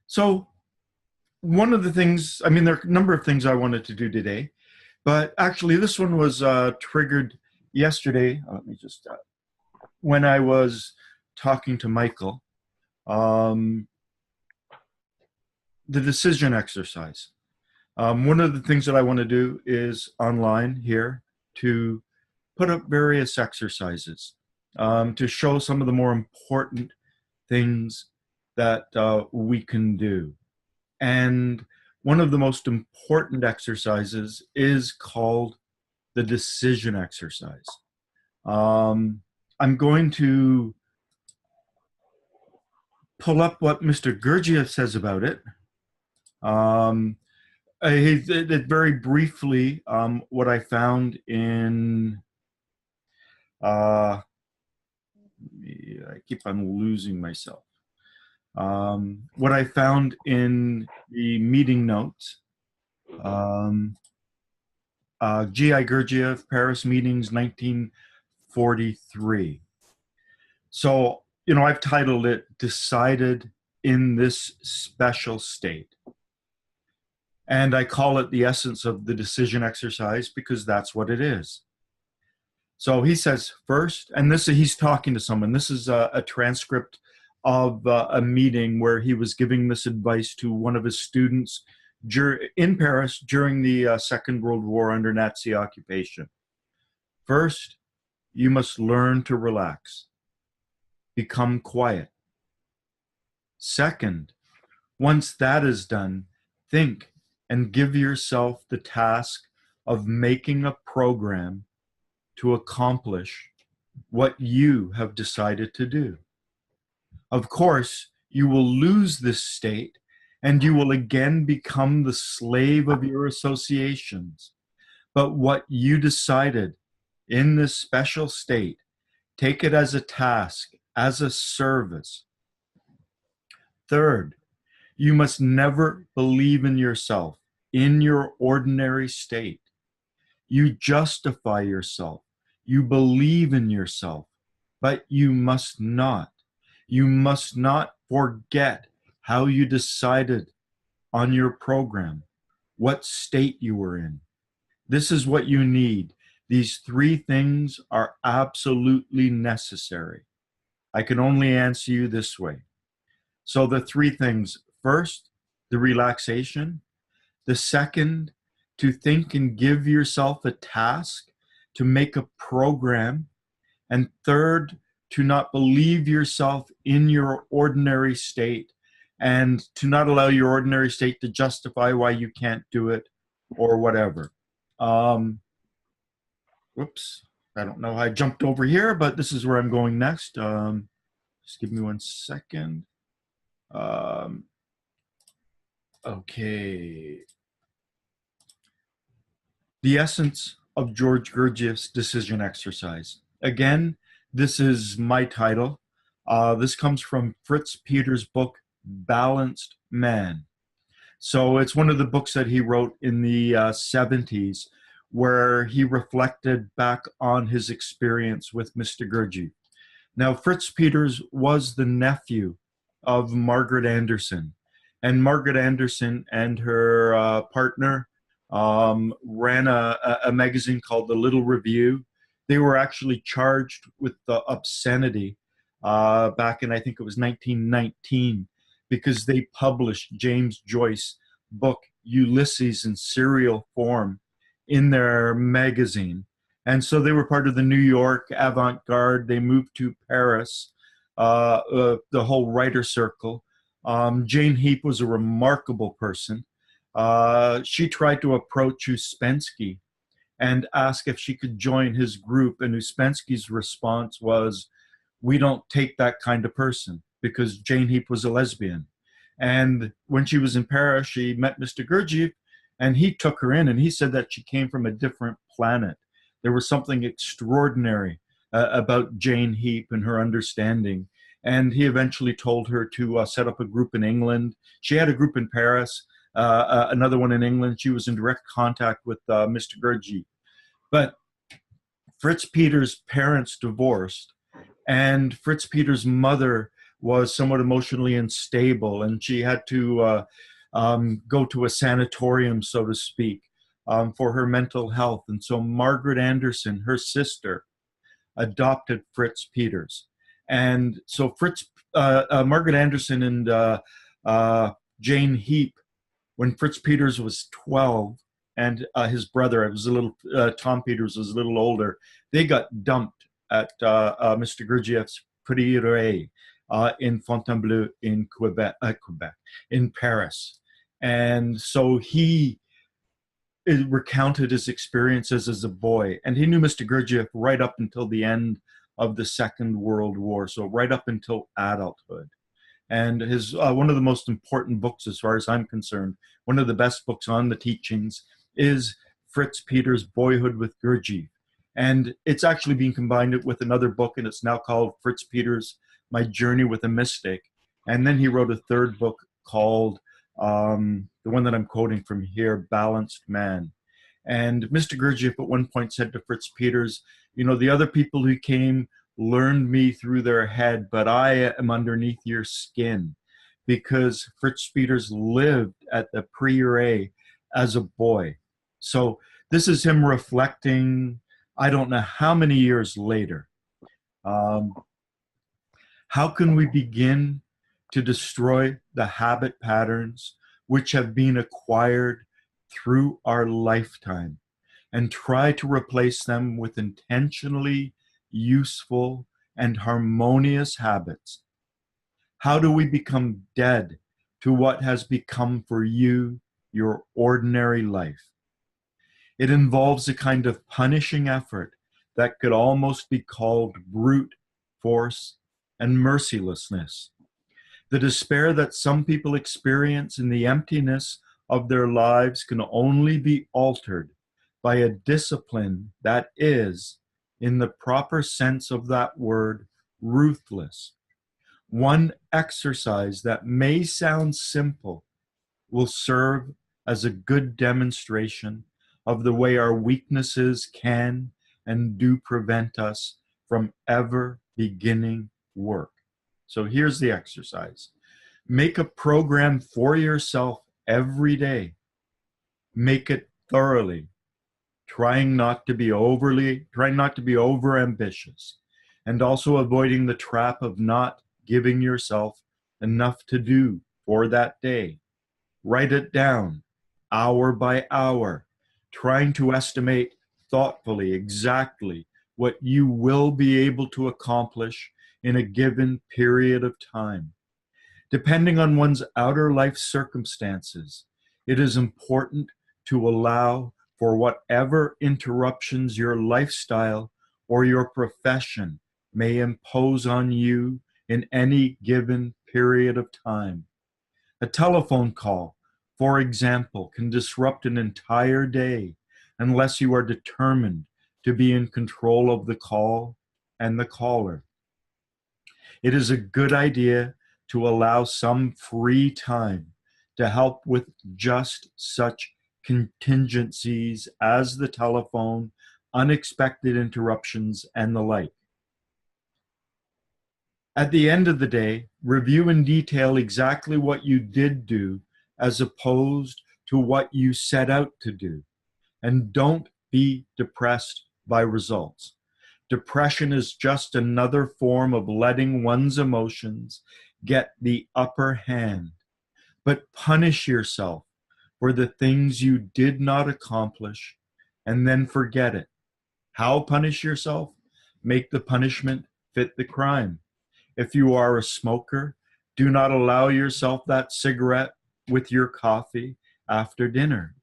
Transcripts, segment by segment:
So one of the things, I mean, there are a number of things I wanted to do today, but actually this one was triggered yesterday. Let me just, when I was talking to Michael, um, the decision exercise. One of the things that I want to do is online here to put up various exercises to show some of the more important things that we can do. And one of the most important exercises is called the decision exercise. I'm going to pull up what Mr. Gurdjieff says about it. Very briefly, what I found in, I keep on losing myself. What I found in the meeting notes, G.I. Gurdjieff, Paris meetings, 1943. So, I've titled it Decided in This Special State. And I call it the essence of the decision exercise because that's what it is. So he says first, and he's talking to someone. This is a transcript of a meeting where he was giving this advice to one of his students in Paris during the Second World War under Nazi occupation. First, you must learn to relax. Become quiet. Second, once that is done, think and give yourself the task of making a program to accomplish what you have decided to do. Of course, you will lose this state and you will again become the slave of your associations. But what you decided in this special state, take it as a task, as a service. Third, you must never believe in yourself in your ordinary state. You justify yourself. You believe in yourself, but you must not. You must not forget how you decided on your program, what state you were in. This is what you need. These three things are absolutely necessary. I can only answer you this way. So the three things: first, the relaxation. The second, to think and give yourself a task, to make a program. And third, to not believe yourself in your ordinary state and to not allow your ordinary state to justify why you can't do it or whatever. Whoops, I don't know how I jumped over here, but this is where I'm going next. Just give me 1 second. Okay. The essence of George Gurdjieff's decision exercise. Again, this is my title. This comes from Fritz Peters' book, Balanced Man. So it's one of the books that he wrote in the 70s where he reflected back on his experience with Mr. Gurdjieff. Now, Fritz Peters was the nephew of Margaret Anderson. And Margaret Anderson and her partner ran a magazine called The Little Review. They were actually charged with the obscenity back in, I think it was 1919, because they published James Joyce's book Ulysses in serial form in their magazine. And so they were part of the New York avant-garde. They moved to Paris, the whole writer circle. Jane Heap was a remarkable person. She tried to approach Uspensky and ask if she could join his group, and Uspensky's response was, "We don't take that kind of person," because Jane Heap was a lesbian. And when she was in Paris, she met Mr. Gurdjieff, and he took her in, and he said that she came from a different planet. There was something extraordinary about Jane Heap and her understanding. And he eventually told her to set up a group in England. She had a group in Paris, another one in England. She was in direct contact with Mr. Gurdjieff. But Fritz Peters' parents divorced, and Fritz Peters' mother was somewhat emotionally unstable, and she had to go to a sanatorium, so to speak, for her mental health. And so Margaret Anderson, her sister, adopted Fritz Peters. And so Margaret Anderson and Jane Heap, when Fritz Peters was 12, and his brother, it was a little, Tom Peters was a little older, they got dumped at Mr. Gurdjieff's Prieuré in Fontainebleau in Quebec, in Paris. And so he recounted his experiences as a boy, and he knew Mr. Gurdjieff right up until the end of the Second World War, so right up until adulthood. And his one of the most important books, as far as I'm concerned, one of the best books on the teachings, is Fritz Peters' Boyhood with Gurdjieff. And it's actually being combined with another book, and it's now called Fritz Peters' My Journey with a Mystic. And then he wrote a third book called, the one that I'm quoting from here, Balanced Man. And Mr. Gurdjieff at one point said to Fritz Peters, you know, the other people who came learned me through their head, but I am underneath your skin, because Fritz Peters lived at the Prieuré as a boy. So this is him reflecting, I don't know how many years later. How can we begin to destroy the habit patterns which have been acquired through our lifetime, and try to replace them with intentionally useful and harmonious habits? How do we become dead to what has become for you your ordinary life? It involves a kind of punishing effort that could almost be called brute force and mercilessness. The despair that some people experience in the emptiness of their lives can only be altered by a discipline that is, in the proper sense of that word, ruthless. One exercise that may sound simple will serve as a good demonstration of the way our weaknesses can and do prevent us from ever beginning work. So here's the exercise. Make a program for yourself every day. Make it thoroughly, trying not to be over ambitious, and also avoiding the trap of not giving yourself enough to do for that day. Write it down, hour by hour, trying to estimate thoughtfully exactly what you will be able to accomplish in a given period of time. Depending on one's outer life circumstances, it is important to allow for whatever interruptions your lifestyle or your profession may impose on you in any given period of time. A telephone call, for example, can disrupt an entire day unless you are determined to be in control of the call and the caller. It is a good idea to allow some free time to help with just such contingencies as the telephone, unexpected interruptions, and the like. At the end of the day, review in detail exactly what you did do as opposed to what you set out to do. And don't be depressed by results. Depression is just another form of letting one's emotions get the upper hand. But punish yourself for the things you did not accomplish and then forget it. How punish yourself? Make the punishment fit the crime. If you are a smoker, do not allow yourself that cigarette with your coffee after dinner.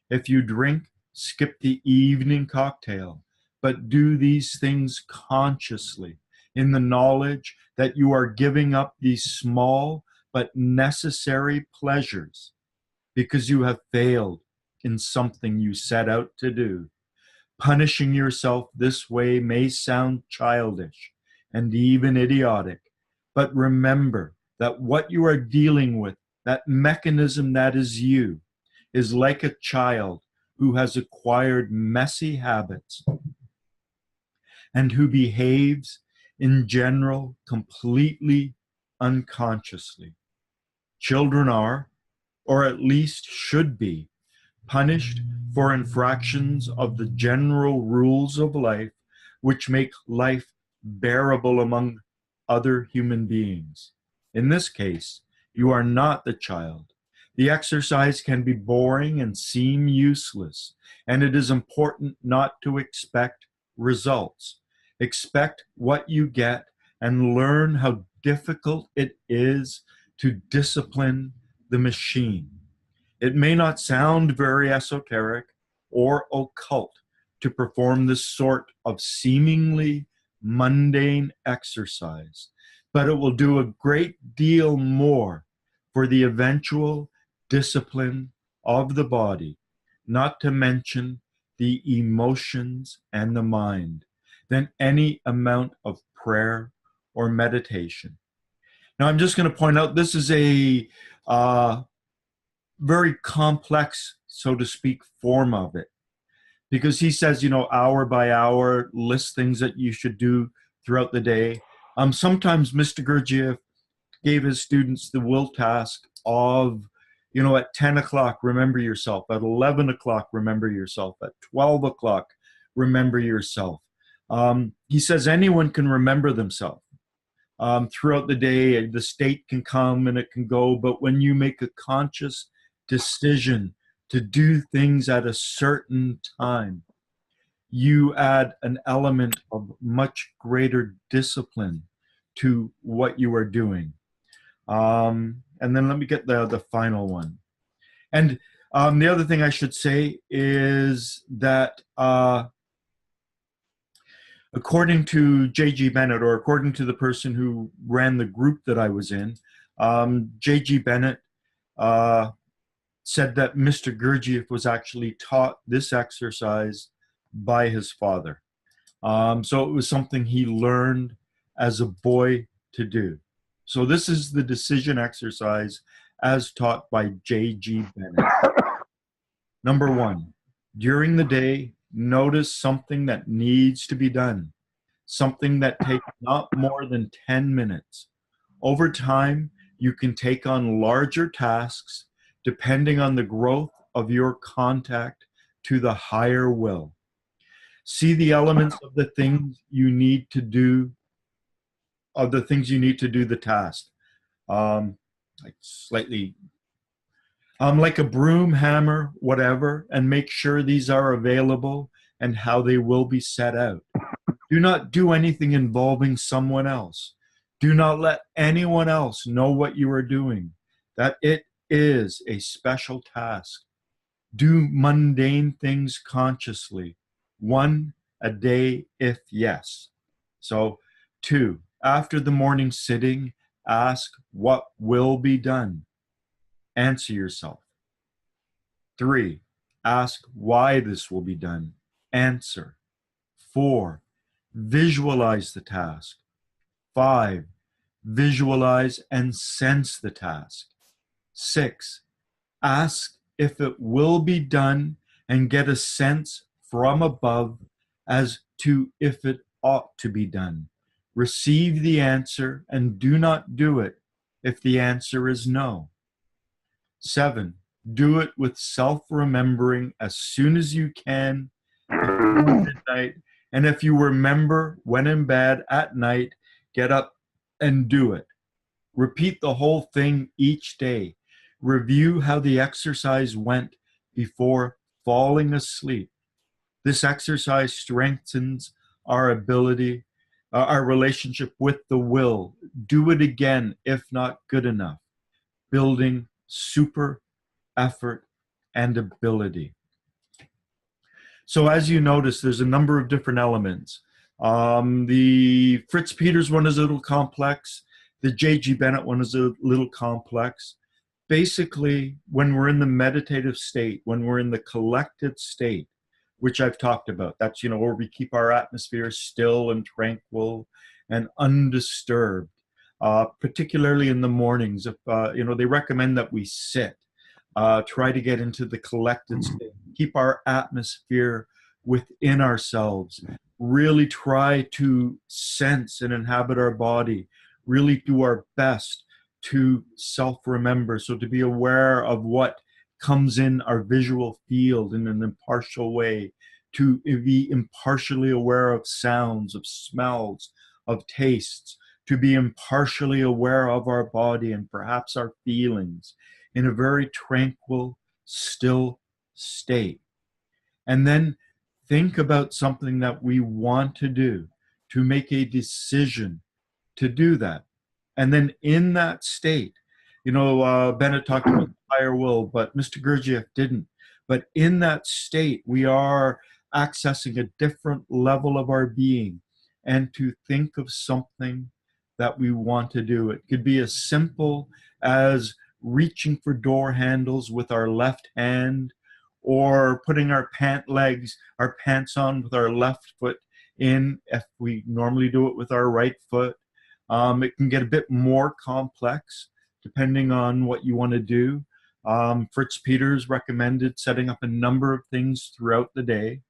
If you drink, skip the evening cocktail, but do these things consciously in the knowledge that you are giving up these small but necessary pleasures because you have failed in something you set out to do. Punishing yourself this way may sound childish and even idiotic, but remember that what you are dealing with, that mechanism that is you, is like a child who has acquired messy habits and who behaves in general completely unconsciously. Children are, or at least should be, punished for infractions of the general rules of life which make life bearable among other human beings. In this case, you are not the child. The exercise can be boring and seem useless, and it is important not to expect results. Expect what you get and learn how difficult it is to discipline the machine. It may not sound very esoteric or occult to perform this sort of seemingly mundane exercise, but it will do a great deal more for the eventual discipline of the body, not to mention the emotions and the mind, than any amount of prayer or meditation. Now, I'm just going to point out this is a very complex, so to speak, form of it. Because he says, hour by hour, list things that you should do throughout the day. Sometimes Mr. Gurdjieff gave his students the will task of, at 10 o'clock, remember yourself. At 11 o'clock, remember yourself. At 12 o'clock, remember yourself. He says anyone can remember themselves. Throughout the day, the state can come and it can go, but when you make a conscious decision to do things at a certain time, you add an element of much greater discipline to what you are doing. And then let me get the final one. And the other thing I should say is that according to J.G. Bennett, or according to the person who ran the group that I was in, J.G. Bennett said that Mr. Gurdjieff was actually taught this exercise by his father. So it was something he learned as a boy to do. So this is the decision exercise as taught by J.G. Bennett. Number 1, during the day, notice something that needs to be done, something that takes not more than 10 minutes. Over time, you can take on larger tasks depending on the growth of your contact to the higher will. See the elements of the things you need to do, the task. Like a broom, hammer, whatever, and make sure these are available and how they will be set out. Do not do anything involving someone else. Do not let anyone else know what you are doing, that it is a special task. Do mundane things consciously, 1 a day if yes. So 2, after the morning sitting, ask what will be done. Answer yourself. 3, ask why this will be done. Answer. 4, visualize the task. 5, visualize and sense the task. 6, ask if it will be done and get a sense from above as to if it ought to be done. Receive the answer and do not do it if the answer is no. 7, do it with self-remembering as soon as you can before midnight. And if you remember when in bed at night, get up and do it. Repeat the whole thing each day. Review how the exercise went before falling asleep. This exercise strengthens our ability, our relationship with the will. Do it again if not good enough. Building super effort and ability. So as you notice, there's a number of different elements. The Fritz Peters one is a little complex. The J.G. Bennett one is a little complex. Basically, when we're in the meditative state, when we're in the collected state, which I've talked about, that's, where we keep our atmosphere still and tranquil and undisturbed, particularly in the mornings. If, they recommend that we sit, try to get into the collected state, keep our atmosphere within ourselves, really try to sense and inhabit our body, really do our best to self-remember. So to be aware of what comes in our visual field in an impartial way, to be impartially aware of sounds, of smells, of tastes, to be impartially aware of our body and perhaps our feelings in a very tranquil, still state. And then think about something that we want to do, to make a decision to do that. And then in that state, Bennett talked about the higher will, but Mr. Gurdjieff didn't. But in that state, we are accessing a different level of our being, and to think of something that we want to do. It could be as simple as reaching for door handles with our left hand, or putting our pants on with our left foot in, if we normally do it with our right foot. It can get a bit more complex depending on what you want to do. Fritz Peters recommended setting up a number of things throughout the day.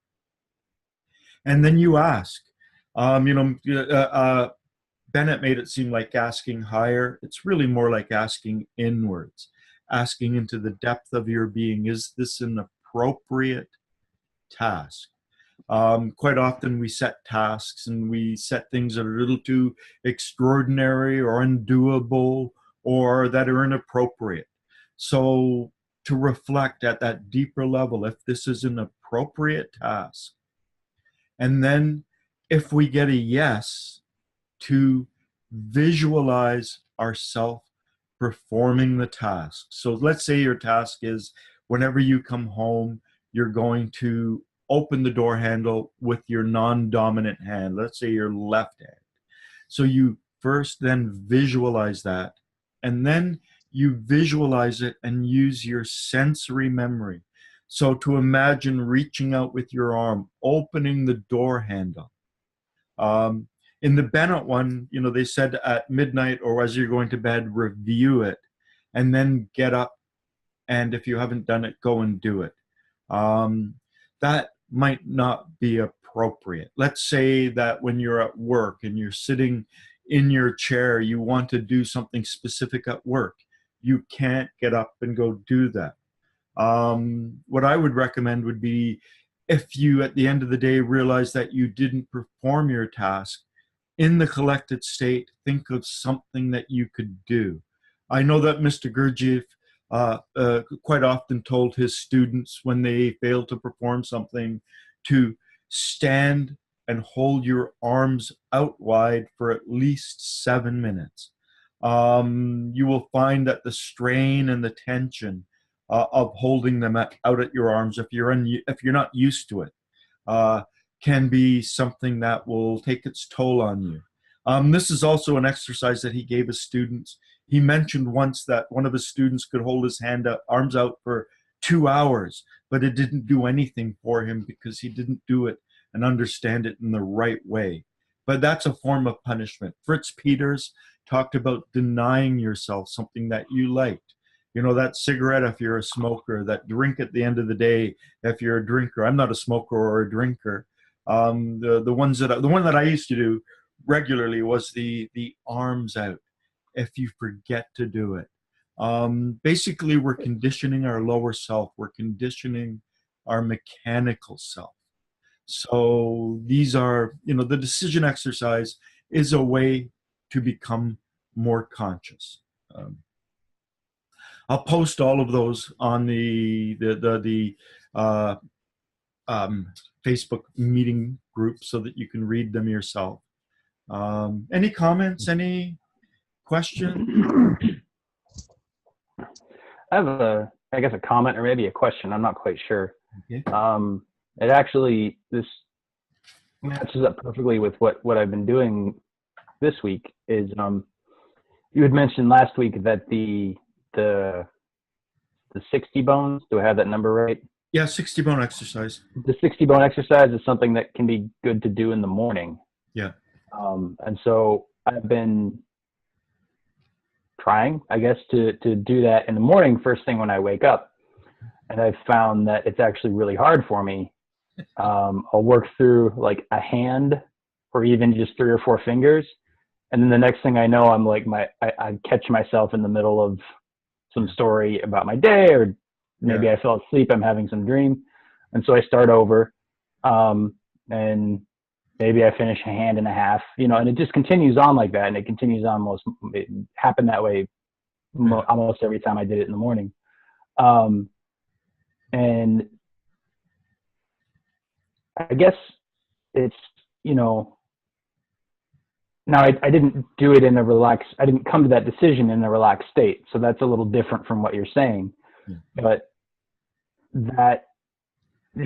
And then you ask, Bennett made it seem like asking higher. It's really more like asking inwards, asking into the depth of your being. Is this an appropriate task? Quite often we set tasks and we set things that are a little too extraordinary or undoable or that are inappropriate. So to reflect at that deeper level, if this is an appropriate task, and then if we get a yes, to visualize ourselves performing the task. So let's say your task is, whenever you come home, you're going to open the door handle with your non-dominant hand. Let's say your left hand. So you first then visualize that, and then you visualize it and use your sensory memory. So to imagine reaching out with your arm, opening the door handle. In the Bennett one, they said at midnight or as you're going to bed, review it, and then get up. And if you haven't done it, go and do it. That might not be appropriate. Let's say that when you're at work and you're sitting in your chair, you want to do something specific at work. You can't get up and go do that. What I would recommend would be, if you at the end of the day realize that you didn't perform your task, in the collected state, think of something that you could do. I know that Mr. Gurdjieff quite often told his students when they failed to perform something to stand and hold your arms out wide for at least 7 minutes. You will find that the strain and the tension of holding them out at your arms, if you're not used to it, can be something that will take its toll on you. This is also an exercise that he gave his students. He mentioned once that one of his students could hold his arms out for 2 hours, but it didn't do anything for him because he didn't do it and understand it in the right way. But that's a form of punishment. Fritz Peters talked about denying yourself something that you liked. That cigarette if you're a smoker, that drink at the end of the day if you're a drinker. I'm not a smoker or a drinker. The one that I used to do regularly was the arms out if you forget to do it. Basically, we're conditioning our lower self. We're conditioning our mechanical self. So these are, the decision exercise is a way to become more conscious. I'll post all of those on the Facebook meeting group so that you can read them yourself. Any comments? Any questions? I have I guess a comment or maybe a question. I'm not quite sure. Okay. This matches up perfectly with what I've been doing this week. Is you had mentioned last week that the 60 bones. Do I have that number right? Yeah, 60 bone exercise. The 60 bone exercise is something that can be good to do in the morning. Yeah. And so I've been trying, I guess, to do that in the morning, first thing when I wake up. And I've found that it's actually really hard for me. I'll work through like a hand or even just 3 or 4 fingers. And then the next thing I know, I'm like, I catch myself in the middle of some story about my day, or maybe Yeah. I fell asleep, I'm having some dream. And so I start over, and maybe I finish a hand and a half, and it just continues on like that. And it continues on it happened that way Yeah. almost every time I did it in the morning. And I guess it's, now I didn't do it in a relaxed, I didn't come to that decision in a relaxed state. So that's a little different from what you're saying, Yeah. but that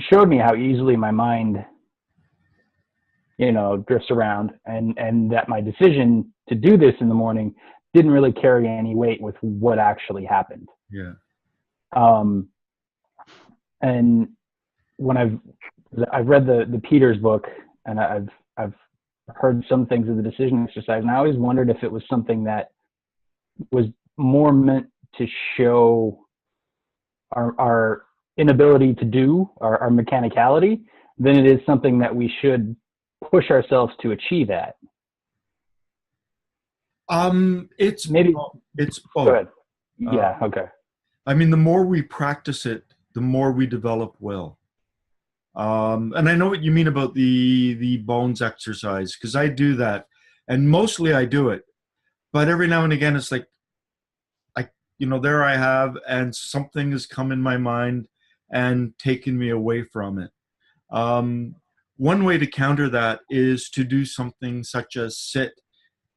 showed me how easily my mind, drifts around, and that my decision to do this in the morning didn't really carry any weight with what actually happened. Yeah. And when I've read the Peters book, and I've heard some things of the decision exercise, and I always wondered if it was something that was more meant to show our inability to do, our mechanicality, than it is something that we should push ourselves to achieve at. It's Maybe. it's Go both. ahead. Yeah. Okay. I mean, the more we practice it, the more we develop will. And I know what you mean about the bones exercise, because I do that, and mostly I do it. But every now and again, it's like there I have, and something has come in my mind and taken me away from it. One way to counter that is to do something such as sit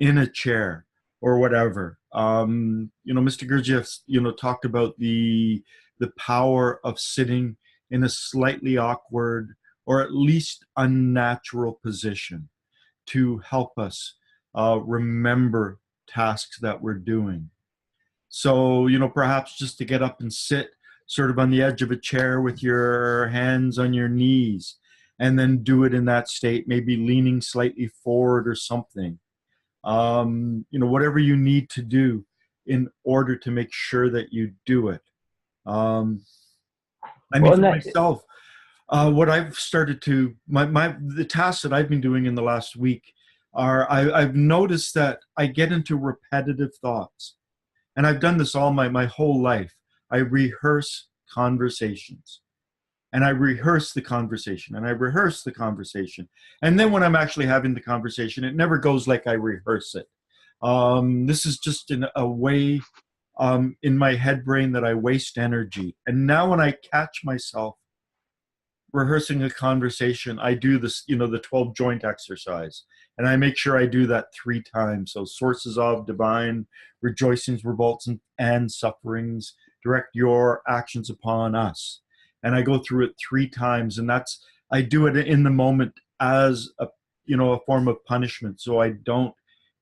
in a chair or whatever. Mr. Gurdjieff, talked about the power of sitting in a slightly awkward or at least unnatural position to help us remember tasks that we're doing. So, perhaps just to get up and sit sort of on the edge of a chair with your hands on your knees, and then do it in that state, maybe leaning slightly forward or something. Whatever you need to do in order to make sure that you do it. I mean, Well, for and that, myself, what I've started to the tasks that I've been doing in the last week are I've noticed that I get into repetitive thoughts, and I've done this all my whole life. I rehearse conversations, and I rehearse the conversation, and I rehearse the conversation, and then when I'm actually having the conversation, it never goes like I rehearse it. This is just in a way in my head brain that I waste energy, and now when I catch myself rehearsing a conversation, I do this, the 12 joint exercise. And I make sure I do that 3 times. So sources of divine rejoicings, revolts, and sufferings, direct your actions upon us. And I go through it 3 times. And I do it in the moment as a form of punishment. So I don't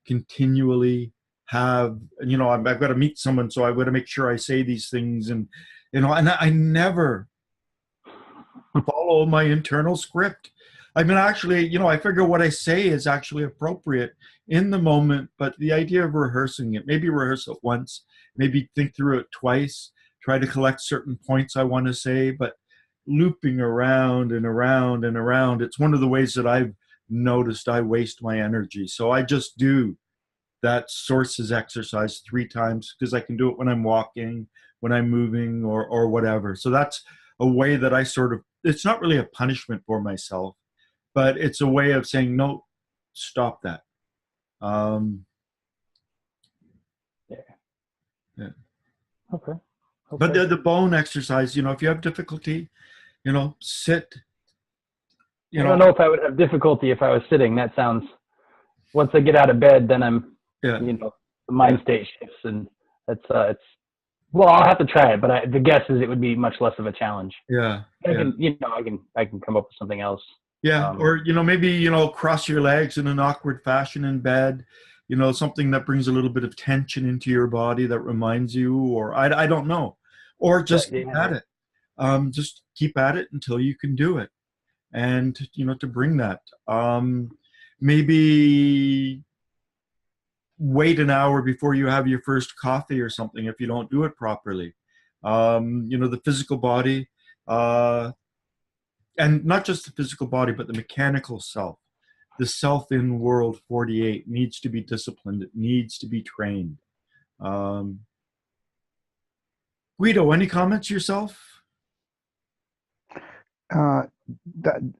continually have, I've got to meet someone. So I've got to make sure I say these things. And I never follow my internal script. I mean, actually, I figure what I say is actually appropriate in the moment, but the idea of rehearsing it, maybe rehearse it once, maybe think through it twice, try to collect certain points I want to say, but looping around and around and around, it's one of the ways that I've noticed I waste my energy. So I just do that sources exercise 3 times because I can do it when I'm walking, when I'm moving, or whatever. So that's a way that I sort of, it's not really a punishment for myself, but it's a way of saying, no, stop that. yeah. Yeah. Okay. But the bone exercise, if you have difficulty, sit, I don't know if I would have difficulty if I was sitting. That sounds, once I get out of bed, then I'm, yeah, the mind state shifts, and it's, well, I'll have to try it, but the guess is it would be much less of a challenge. yeah, I can come up with something else. yeah. Or, maybe, cross your legs in an awkward fashion in bed, something that brings a little bit of tension into your body that reminds you, or I don't know, or just keep at it. Just keep at it until you can do it. And, to bring that, maybe wait an hour before you have your first coffee or something if you don't do it properly. The physical body, and not just the physical body, but the mechanical self. the self in world 48 needs to be disciplined. It needs to be trained. Um, Guido, any comments yourself? uh,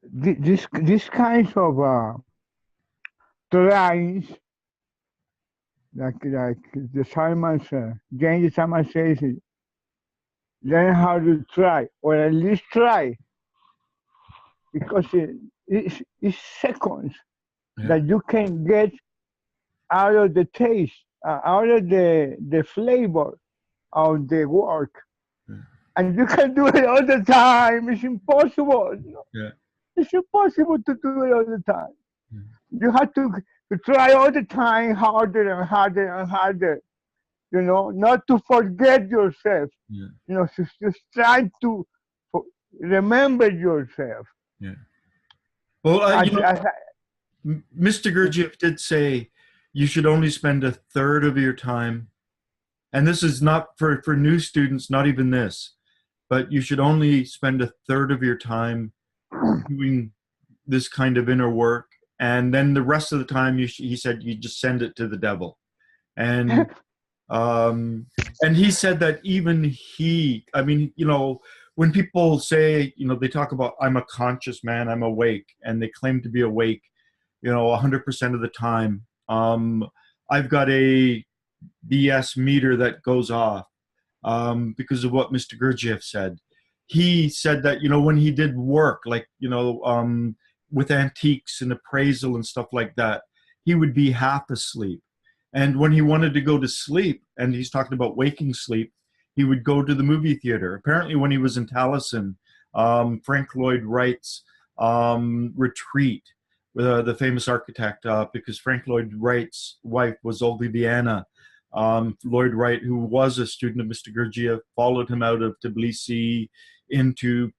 this kinds of tries, like the Simon James Simon says, learn how to try, or at least try, because it's seconds Yeah. that you can get out of the taste, out of the flavor of the work. Yeah. And you can do it all the time. It's impossible. Yeah. It's impossible to do it all the time. Yeah. You have to try all the time, harder and harder and harder. Not to forget yourself. Yeah. Just try to remember yourself. Yeah. Well, As, as, Mr. Gurdjieff did say you should only spend a third of your time, and this is not for new students, not even this, but you should only spend a third of your time doing this kind of inner work, and then the rest of the time, he said, you just send it to the devil. And and he said that even I mean, when people say, they talk about, I'm a conscious man, I'm awake, and they claim to be awake, 100% of the time. I've got a BS meter that goes off because of what Mr. Gurdjieff said. He said that, when he did work, like, with antiques and appraisal and stuff like that, he would be half asleep. And when he wanted to go to sleep, and he's talking about waking sleep, he would go to the movie theater. Apparently, when he was in Taliesin, Frank Lloyd Wright's retreat, the famous architect, because Frank Lloyd Wright's wife was Oliviana Lloyd Wright, who was a student of Mr. Gurdjieff, followed him out of Tbilisi into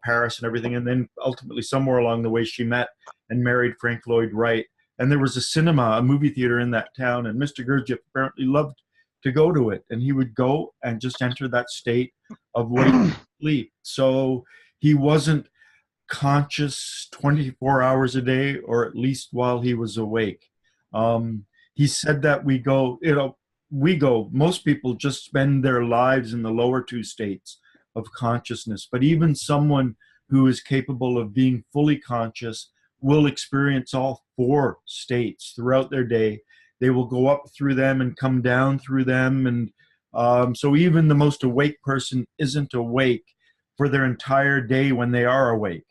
Paris and everything, and then ultimately somewhere along the way she met and married Frank Lloyd Wright. And there was a movie theater in that town, and Mr. Gurdjieff apparently loved to go to it, and he would go and just enter that state of waking sleep. So he wasn't conscious 24 hours a day, or at least while he was awake. He said that most people just spend their lives in the lower two states of consciousness, but even someone who is capable of being fully conscious will experience all four states throughout their day. They will go up through them and come down through them. And so even the most awake person isn't awake for their entire day when they are awake.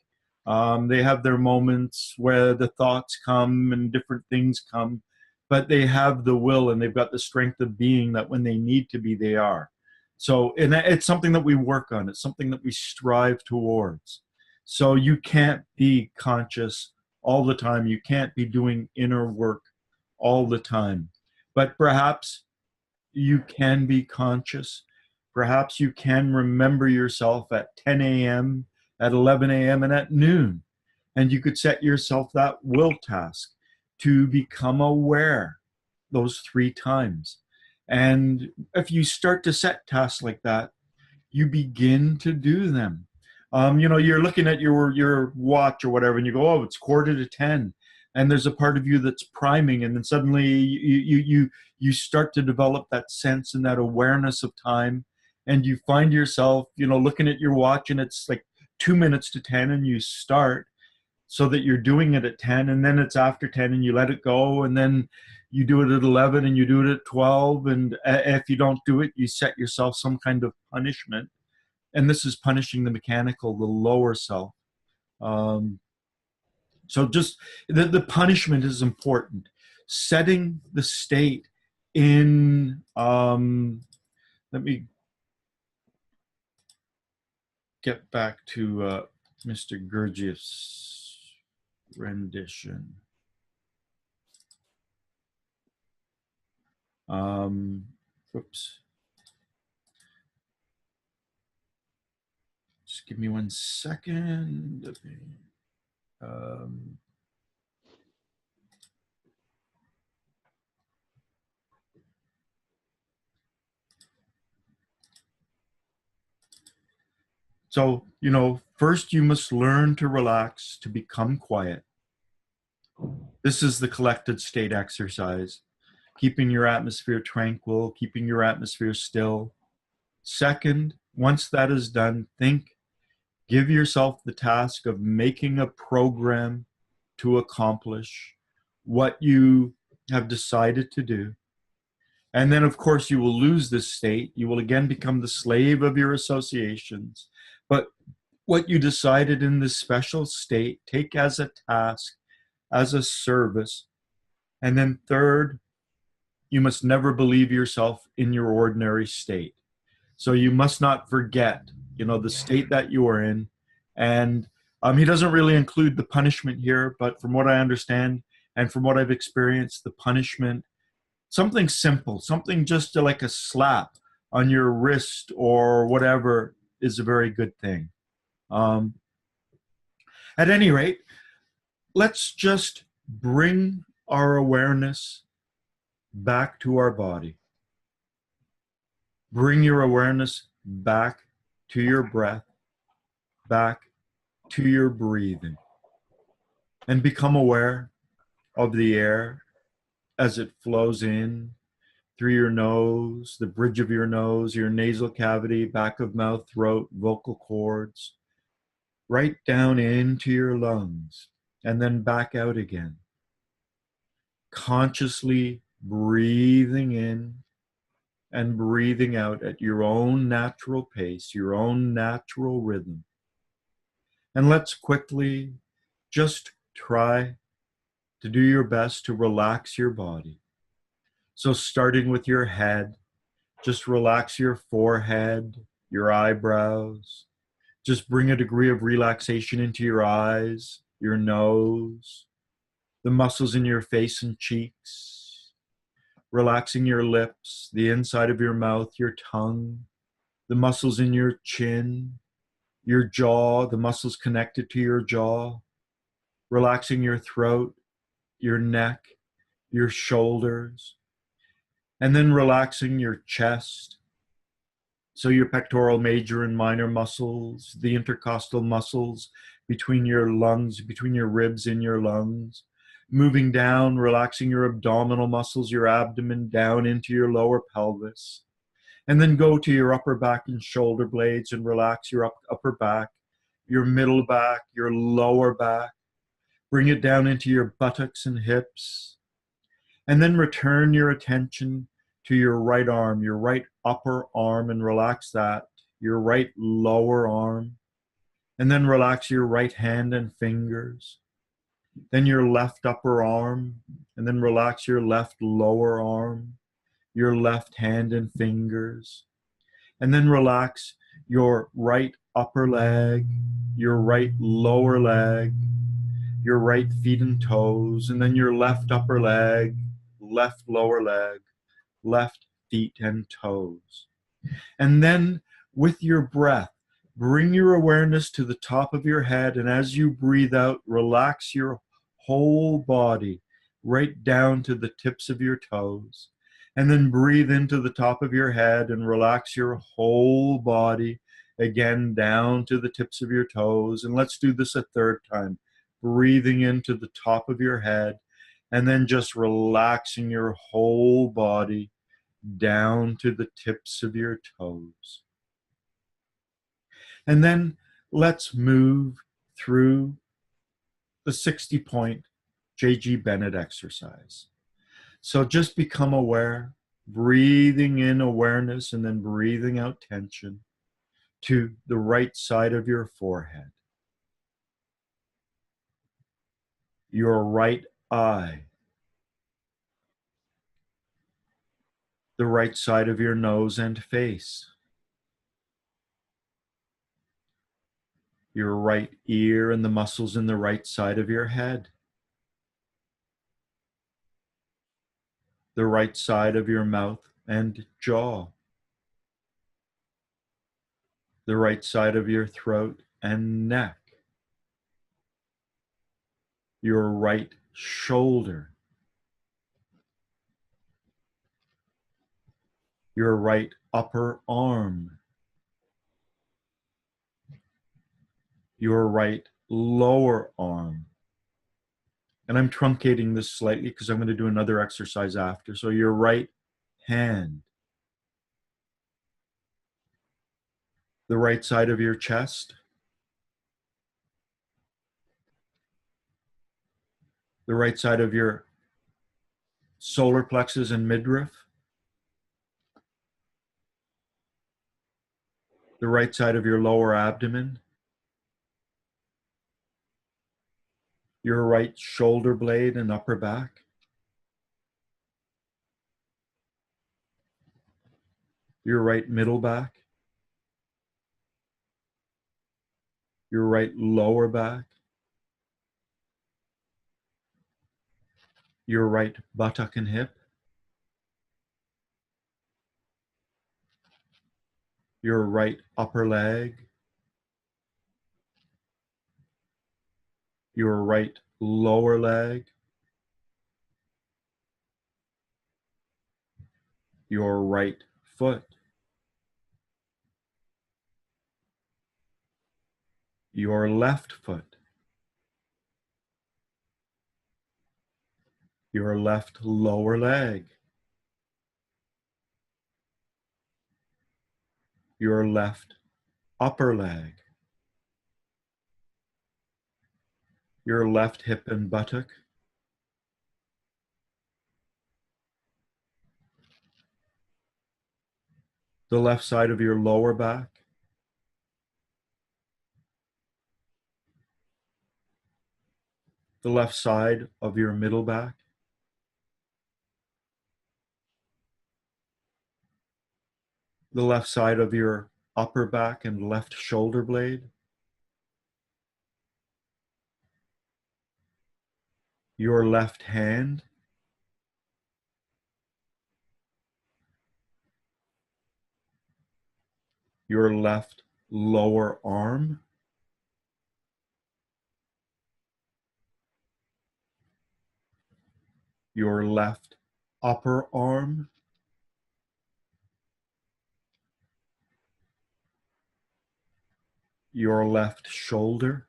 They have their moments where the thoughts come and different things come, but they have the will and they've got the strength of being that when they need to be, they are. So, and it's something that we work on. It's something that we strive towards. So you can't be conscious all the time. You can't be doing inner work all the time. But perhaps you can be conscious. Perhaps you can remember yourself at 10 a.m., at 11 a.m., and at noon. And you could set yourself that will task to become aware those 3 times. And if you start to set tasks like that, you begin to do them. You're looking at your watch or whatever, and you go, oh, it's 9:45, and there's a part of you that's priming, and then suddenly you start to develop that sense and that awareness of time, and you find yourself, looking at your watch, and it's like 2 minutes to 10, and you start so that you're doing it at 10, and then it's after 10, and you let it go, and then you do it at 11, and you do it at 12, and if you don't do it, you set yourself some kind of punishment. And this is punishing the mechanical, the lower self. So just the punishment is important. Setting the state in, let me get back to Mr. Gurdjieff's rendition. Oops. Just give me 1 second. So, first you must learn to relax, to become quiet. This is the collected state exercise, keeping your atmosphere tranquil, keeping your atmosphere still. Second, once that is done, give yourself the task of making a program to accomplish what you have decided to do. And then, of course, you will lose this state. You will again become the slave of your associations. But what you decided in this special state, take as a task, as a service. And then third, you must never believe yourself in your ordinary state. So you must not forget, the state that you are in. And he doesn't really include the punishment here, but from what I understand and from what I've experienced, the punishment, something simple, something just like a slap on your wrist or whatever, is a very good thing. At any rate, let's just bring our awareness back to our body. Bring your awareness back to your breath, back to your breathing, and become aware of the air as it flows in through your nose, the bridge of your nose, your nasal cavity, back of mouth, throat, vocal cords, right down into your lungs, and then back out again. Consciously breathing in and breathing out at your own natural pace, your own natural rhythm. And let's quickly just try to do your best to relax your body. So starting with your head, just relax your forehead, your eyebrows. Just bring a degree of relaxation into your eyes, your nose, the muscles in your face and cheeks, relaxing your lips, the inside of your mouth, your tongue, the muscles in your chin, your jaw, the muscles connected to your jaw, relaxing your throat, your neck, your shoulders, and then relaxing your chest. So your pectoral major and minor muscles, the intercostal muscles between your lungs, between your ribs and your lungs, moving down, relaxing your abdominal muscles, your abdomen down into your lower pelvis. And then go to your upper back and shoulder blades and relax your upper back, your middle back, your lower back. Bring it down into your buttocks and hips. And then return your attention to your right arm, your right upper arm, and relax that, your right lower arm. And then relax your right hand and fingers. Then your left upper arm, and then relax your left lower arm, your left hand and fingers. And then relax your right upper leg, your right lower leg, your right feet and toes, and then your left upper leg, left lower leg, left feet and toes. And then with your breath, bring your awareness to the top of your head, and as you breathe out, relax your whole body right down to the tips of your toes. And then breathe into the top of your head and relax your whole body again down to the tips of your toes. And let's do this a third time. Breathing into the top of your head and then just relaxing your whole body down to the tips of your toes. And then let's move through the 60-point J.G. Bennett exercise. So just become aware, breathing in awareness and then breathing out tension to the right side of your forehead, your right eye, the right side of your nose and face, your right ear and the muscles in the right side of your head, the right side of your mouth and jaw, the right side of your throat and neck, your right shoulder, your right upper arm, your right lower arm, And I'm truncating this slightly because I'm going to do another exercise after. So your right hand, the right side of your chest, the right side of your solar plexus and midriff, the right side of your lower abdomen, your right shoulder blade and upper back, your right middle back, your right lower back, your right buttock and hip, your right upper leg, your right lower leg, your right foot, your left foot, your left lower leg, your left upper leg, your left hip and buttock, the left side of your lower back, the left side of your middle back, the left side of your upper back and left shoulder blade, your left hand, your left lower arm, your left upper arm, your left shoulder,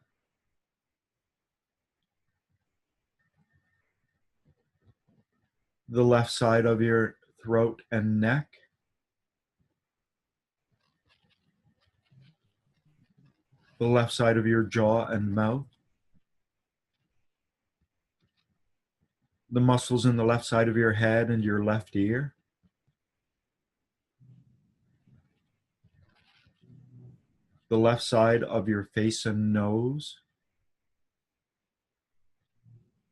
the left side of your throat and neck, the left side of your jaw and mouth, the muscles in the left side of your head and your left ear, the left side of your face and nose,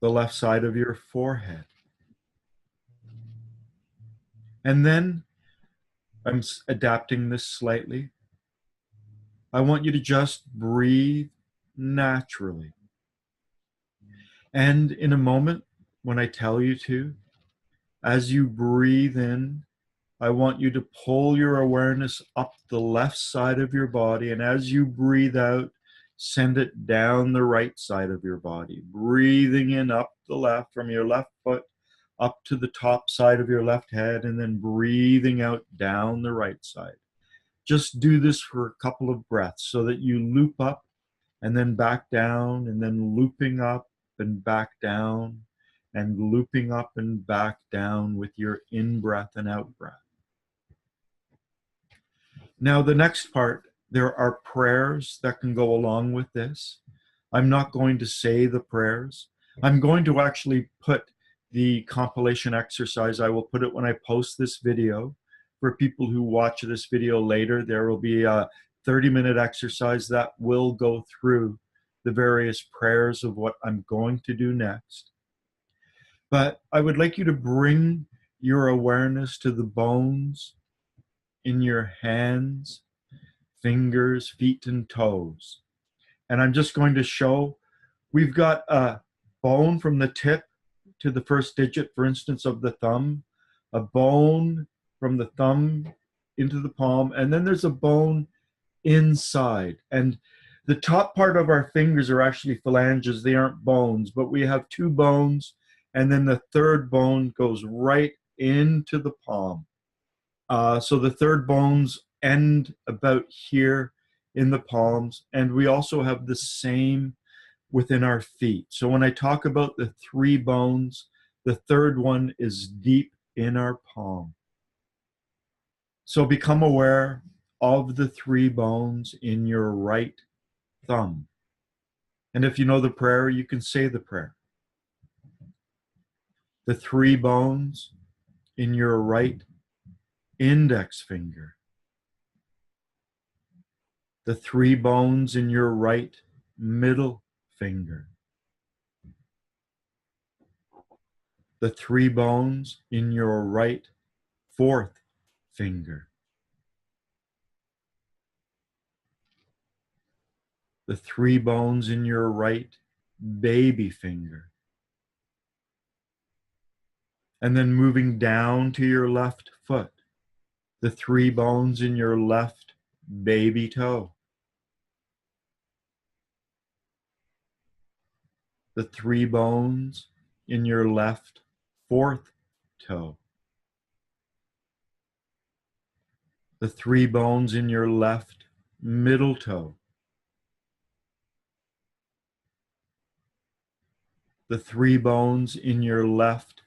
the left side of your forehead. And then I'm adapting this slightly. I want you to just breathe naturally. And in a moment, when I tell you to, as you breathe in, I want you to pull your awareness up the left side of your body. And as you breathe out, send it down the right side of your body. Breathing in up the left from your left foot up to the top side of your left head, and then breathing out down the right side. Just do this for a couple of breaths so that you loop up and then back down, and then looping up and back down, and looping up and back down with your in-breath and out-breath. Now, the next part, there are prayers that can go along with this. I'm not going to say the prayers. I'm going to actually put the compilation exercise. I will put it when I post this video. For people who watch this video later, there will be a 30-minute exercise that will go through the various prayers of what I'm going to do next. But I would like you to bring your awareness to the bones in your hands, fingers, feet, and toes. And I'm just going to show, we've got a bone from the tip to the first digit, for instance, of the thumb, a bone from the thumb into the palm, and then there's a bone inside. And the top part of our fingers are actually phalanges. They aren't bones, but we have two bones, and then the third bone goes right into the palm. So the third bones end about here in the palms, and we also have the same within our feet. So when I talk about the 3 bones, the third one is deep in our palm. So become aware of the 3 bones in your right thumb. And if you know the prayer, you can say the prayer. The 3 bones in your right index finger. The 3 bones in your right middle finger. The 3 bones in your right fourth finger. The 3 bones in your right baby finger. And then moving down to your left foot, the 3 bones in your left baby toe. The 3 bones in your left fourth toe. The 3 bones in your left middle toe. The 3 bones in your left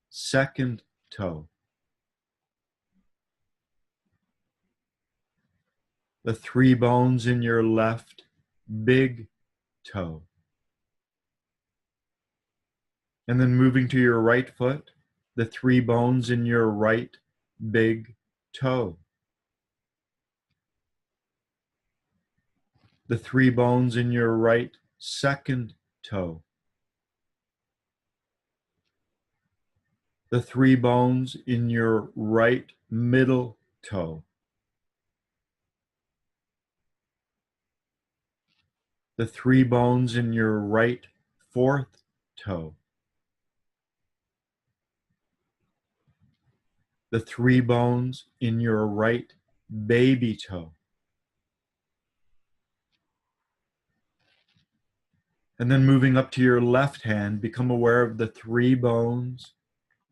second toe. The 3 bones in your left big toe. And then moving to your right foot, the 3 bones in your right big toe. The 3 bones in your right second toe. The 3 bones in your right middle toe. The 3 bones in your right fourth toe. The 3 bones in your right baby toe. And then moving up to your left hand, become aware of the 3 bones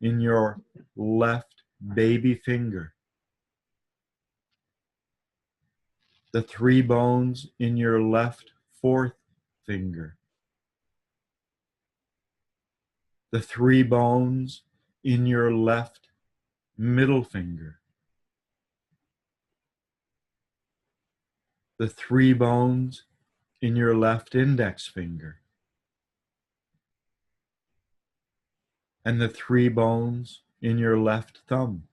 in your left baby finger. The 3 bones in your left fourth finger. The 3 bones in your left middle finger. The 3 bones in your left index finger. And the 3 bones in your left thumb.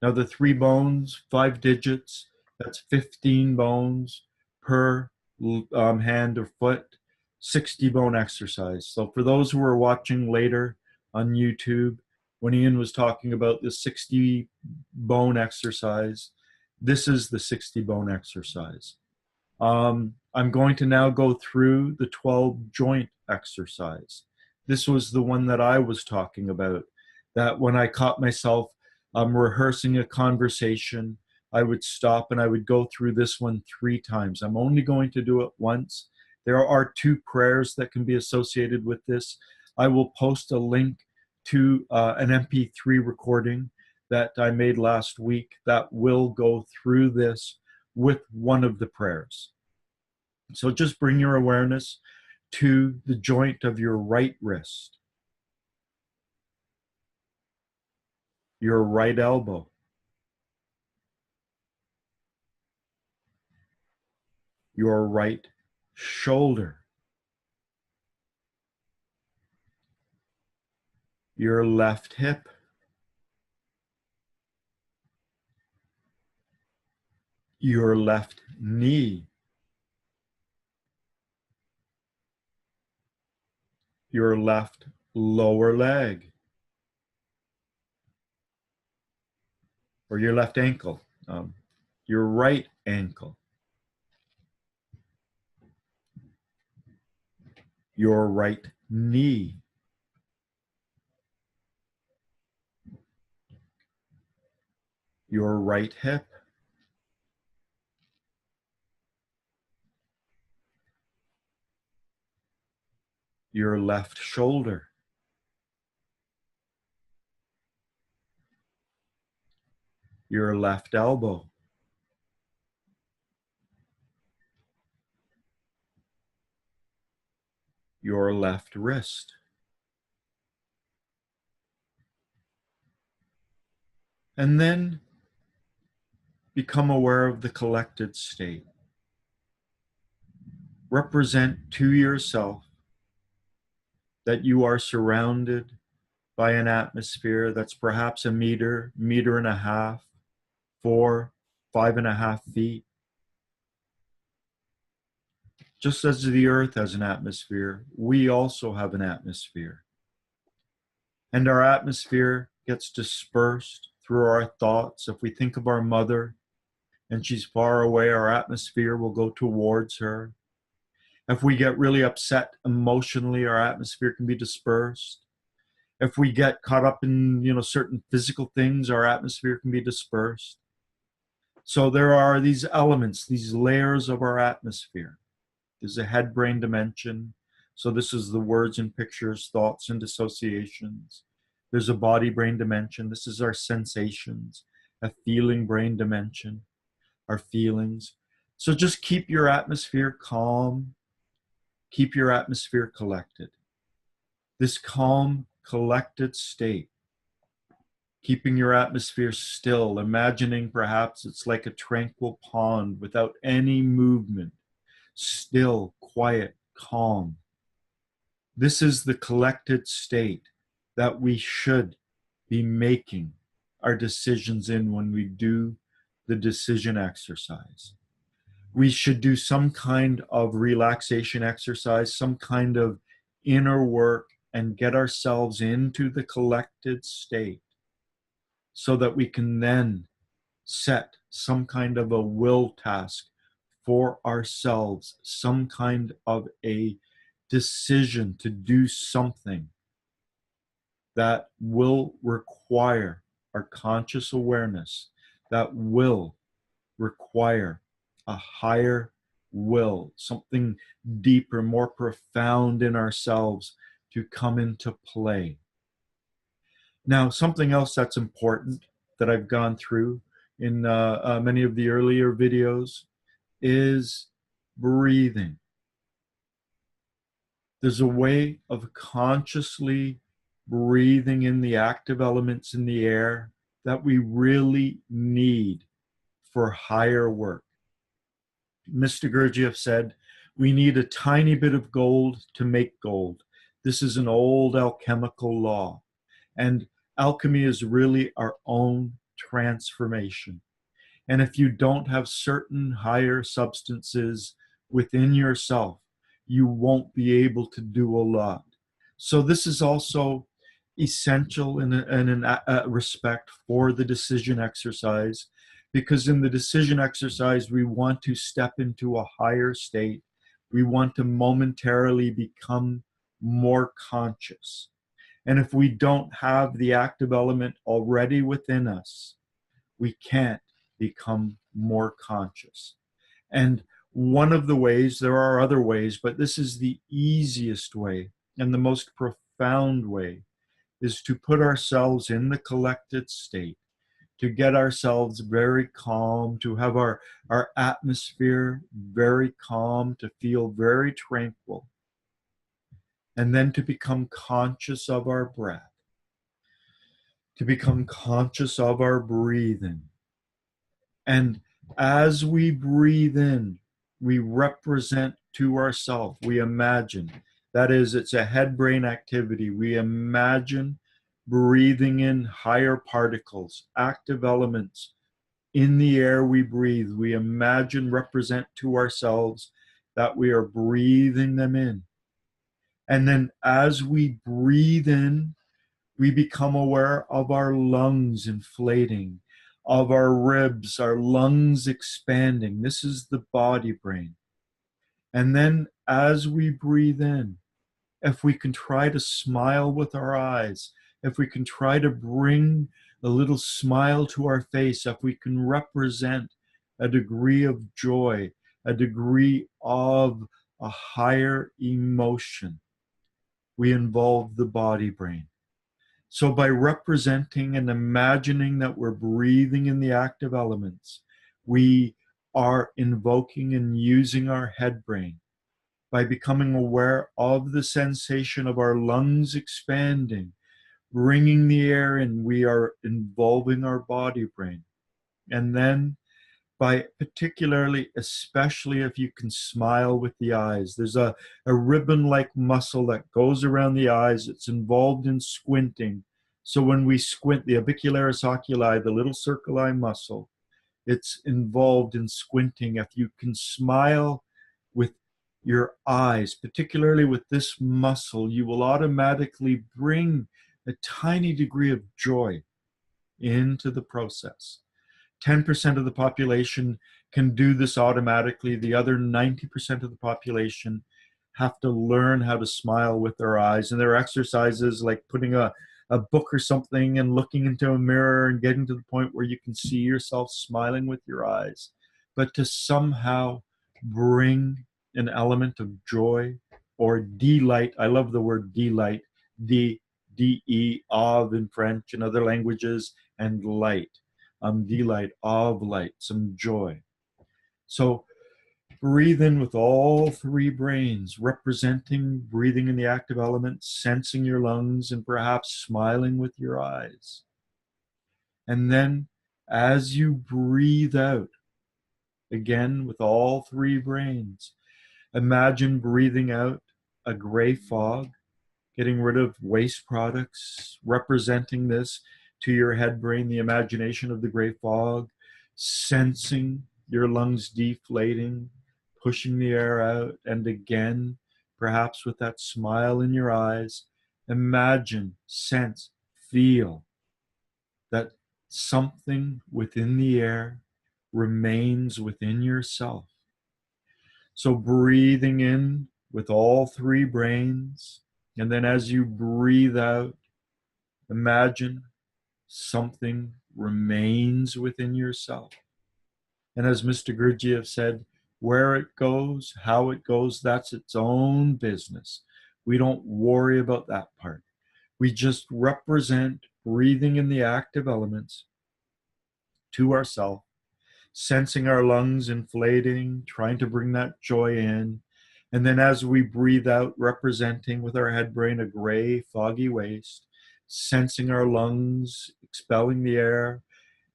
Now the 3 bones, 5 digits, that's 15 bones per hand or foot, 60 bone exercise. So for those who are watching later on YouTube, when Ian was talking about the 60 bone exercise, this is the 60 bone exercise. I'm going to now go through the 12 joint exercise. This was the one that I was talking about, that when I caught myself rehearsing a conversation, I would stop and I would go through this one 3 times. I'm only going to do it once. There are 2 prayers that can be associated with this. I will post a link to an MP3 recording that I made last week that will go through this with one of the prayers. So just bring your awareness to the joint of your right wrist, your right elbow, your right shoulder, your left hip, your left knee, your left lower leg, or your left ankle, your right ankle, your right knee, your right hip, your left shoulder, your left elbow, your left wrist. And then become aware of the collected state. Represent to yourself that you are surrounded by an atmosphere that's perhaps a meter, meter and a half, 4, 5.5 feet. Just as the earth has an atmosphere, we also have an atmosphere. And our atmosphere gets dispersed through our thoughts. If we think of our mother and she's far away, our atmosphere will go towards her. If we get really upset emotionally, our atmosphere can be dispersed. If we get caught up in, certain physical things, our atmosphere can be dispersed. So there are these elements, these layers of our atmosphere. There's a head-brain dimension. So this is the words and pictures, thoughts and dissociations. There's a body-brain dimension. This is our sensations, a feeling brain dimension, our feelings. So just keep your atmosphere calm. Keep your atmosphere collected. This calm, collected state, keeping your atmosphere still, imagining perhaps it's like a tranquil pond without any movement, still, quiet, calm. This is the collected state that we should be making our decisions in when we do the decision exercise. We should do some kind of relaxation exercise, some kind of inner work, and get ourselves into the collected state so that we can then set some kind of a will task for ourselves, some kind of a decision to do something that will require our conscious awareness, that will require a higher will, something deeper, more profound in ourselves to come into play. Now, something else that's important that I've gone through in many of the earlier videos is breathing. There's a way of consciously breathing in the active elements in the air that we really need for higher work. Mr. Gurdjieff said, we need a tiny bit of gold to make gold. This is an old alchemical law. And alchemy is really our own transformation. And if you don't have certain higher substances within yourself, you won't be able to do a lot. So this is also essential in a respect for the decision exercise, because in the decision exercise, we want to step into a higher state. We want to momentarily become more conscious. And if we don't have the active element already within us, we can't become more conscious. And one of the ways, there are other ways, but this is the easiest way and the most profound way, is to put ourselves in the collected state, to get ourselves very calm, to have our atmosphere very calm, to feel very tranquil, and then to become conscious of our breath, to become conscious of our breathing. And as we breathe in, we represent to ourselves, we imagine, that is, it's a head-brain activity. We imagine breathing in higher particles, active elements in the air we breathe. We imagine, represent to ourselves that we are breathing them in. And then as we breathe in, we become aware of our lungs inflating, of our ribs, our lungs expanding. This is the body brain. And then as we breathe in, if we can try to smile with our eyes, if we can try to bring a little smile to our face, if we can represent a degree of joy, a degree of a higher emotion, we involve the body brain. So by representing and imagining that we're breathing in the active elements, we are invoking and using our head brain by becoming aware of the sensation of our lungs expanding, bringing the air in, we are involving our body brain. And then by particularly, especially if you can smile with the eyes, there's a ribbon-like muscle that goes around the eyes. It's involved in squinting. So when we squint, the orbicularis oculi, the little circle eye muscle, it's involved in squinting. If you can smile with your eyes, particularly with this muscle, you will automatically bring a tiny degree of joy into the process. 10% of the population can do this automatically. The other 90% of the population have to learn how to smile with their eyes. And there are exercises like putting a book or something and looking into a mirror and getting to the point where you can see yourself smiling with your eyes. But to somehow bring an element of joy or delight, I love the word delight, D-E, of in French and other languages, and light. Delight, of light, some joy. So breathe in with all three brains, representing breathing in the active element, sensing your lungs, and perhaps smiling with your eyes. And then as you breathe out, again with all three brains, imagine breathing out a gray fog, getting rid of waste products, representing this to your head brain, the imagination of the gray fog, sensing your lungs deflating, pushing the air out, and again, perhaps with that smile in your eyes, imagine, sense, feel that something within the air remains within yourself. So breathing in with all three brains, and then as you breathe out, imagine something remains within yourself. And as Mr. Gurdjieff said, where it goes, how it goes, that's its own business. We don't worry about that part. We just represent breathing in the active elements to ourselves, sensing our lungs inflating, trying to bring that joy in. And then as we breathe out, representing with our head brain a gray, foggy waste, sensing our lungs expelling the air,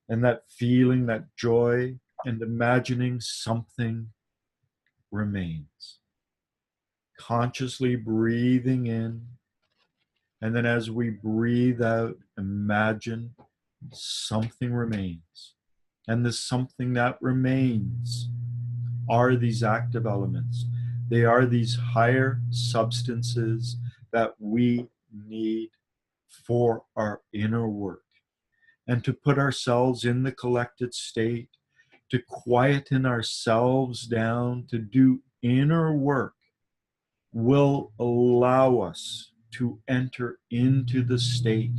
and that feeling, that joy, and imagining something remains. Consciously breathing in, and then as we breathe out, imagine something remains. And the something that remains are these active elements. They are these higher substances that we need for our inner work. And to put ourselves in the collected state, to quieten ourselves down, to do inner work, will allow us to enter into the state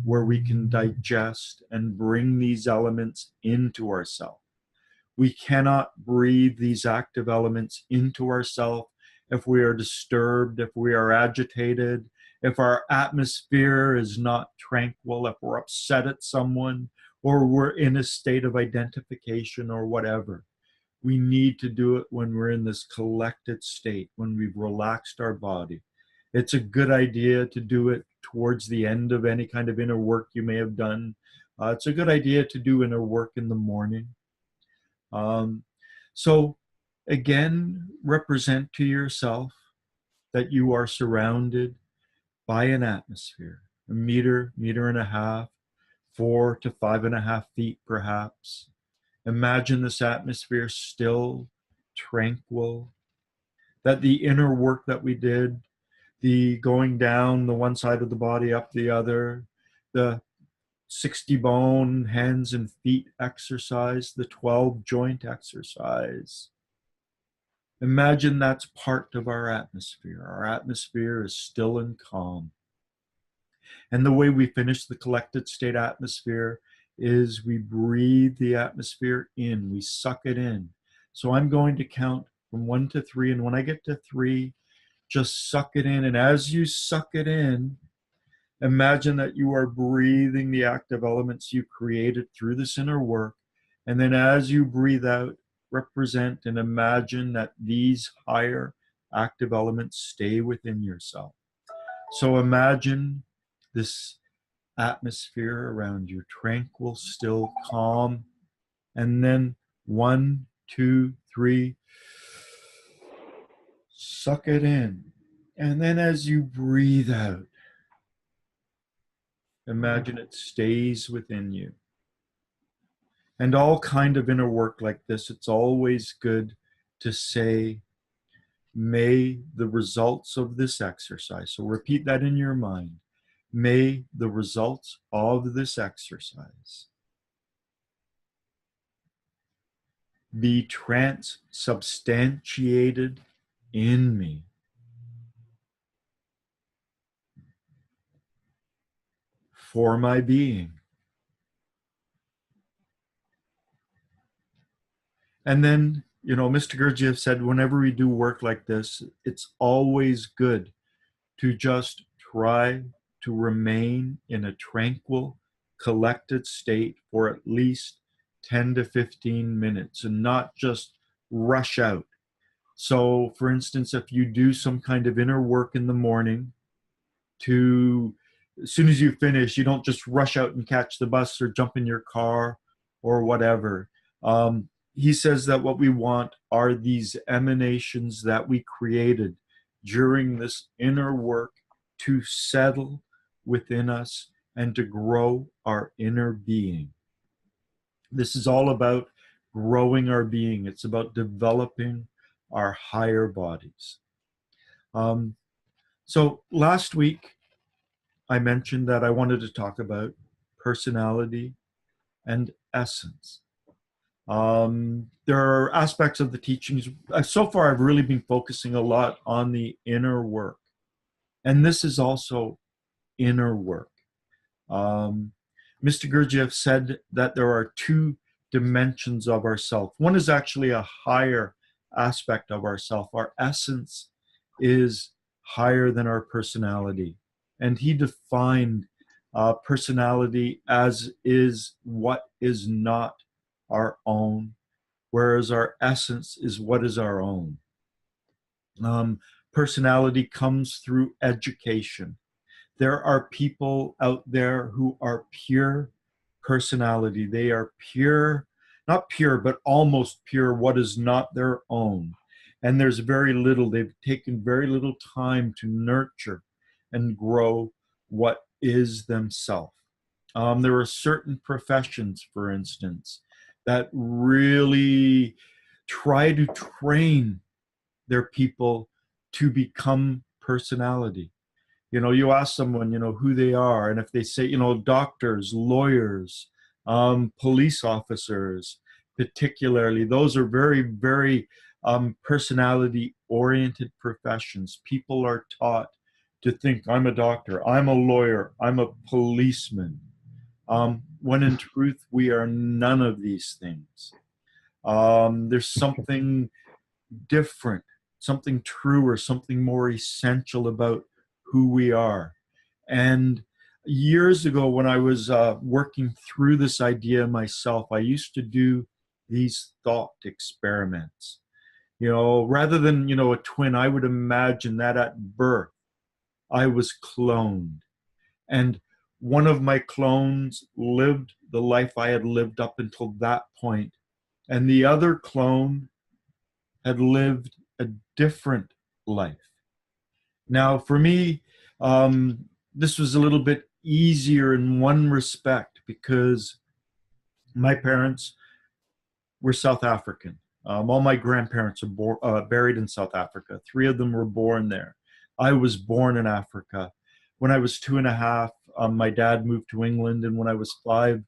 where we can digest and bring these elements into ourselves. We cannot breathe these active elements into ourselves if we are disturbed, if we are agitated, if our atmosphere is not tranquil, if we're upset at someone, or we're in a state of identification or whatever. We need to do it when we're in this collected state, when we've relaxed our body. It's a good idea to do it towards the end of any kind of inner work you may have done. It's a good idea to do inner work in the morning. So again, represent to yourself that you are surrounded by an atmosphere, a meter, meter and a half, 4 to 5.5 feet perhaps. Imagine this atmosphere still, tranquil, that the inner work that we did, the going down the one side of the body, up the other, the 60 bone hands and feet exercise, the 12 joint exercise. Imagine that's part of our atmosphere. Our atmosphere is still and calm. And the way we finish the collected state atmosphere is we breathe the atmosphere in, we suck it in. So I'm going to count from 1 to 3, and when I get to 3, just suck it in. And as you suck it in, imagine that you are breathing the active elements you created through this inner work. And then as you breathe out, represent and imagine that these higher active elements stay within yourself. So imagine this atmosphere around you, tranquil, still, calm, and then 1, 2, 3, suck it in. And then as you breathe out, imagine it stays within you. And all kind of inner work like this, it's always good to say, may the results of this exercise, so repeat that in your mind, may the results of this exercise be transubstantiated in me. For my being. And then, Mr. Gurdjieff said, whenever we do work like this, it's always good to just try to remain in a tranquil, collected state for at least 10 to 15 minutes and not just rush out. So, for instance, if you do some kind of inner work in the morning, as soon as you finish, you don't just rush out and catch the bus or jump in your car or whatever. He says that what we want are these emanations that we created during this inner work to settle within us and to grow our inner being. This is all about growing our being. It's about developing our higher bodies. So last week, I mentioned that I wanted to talk about personality and essence. There are aspects of the teachings. So far, I've really been focusing a lot on the inner work. And this is also inner work. Mr. Gurdjieff said that there are two dimensions of ourself. One is actually a higher aspect of ourself. Our essence is higher than our personality. And he defined personality as is what is not our own, whereas our essence is what is our own. Personality comes through education. There are people out there who are pure personality. They are pure, not pure, but almost pure, what is not their own. And there's very little, they've taken very little time to nurture and grow what is themselves. There are certain professions, for instance, that really try to train their people to become personality. You ask someone, who they are, and if they say, doctors, lawyers, police officers, particularly, those are very, very personality-oriented professions. People are taught to think, I'm a doctor, I'm a lawyer, I'm a policeman, when in truth, we are none of these things. There's something different, something truer, something more essential about who we are. And years ago, when I was working through this idea myself, I used to do these thought experiments. Rather than, a twin, I would imagine that at birth, I was cloned. And one of my clones lived the life I had lived up until that point. And the other clone had lived a different life. Now, for me, this was a little bit easier in one respect because my parents were South African. All my grandparents are buried in South Africa. 3 of them were born there. I was born in Africa. When I was 2.5, my dad moved to England, and when I was 5,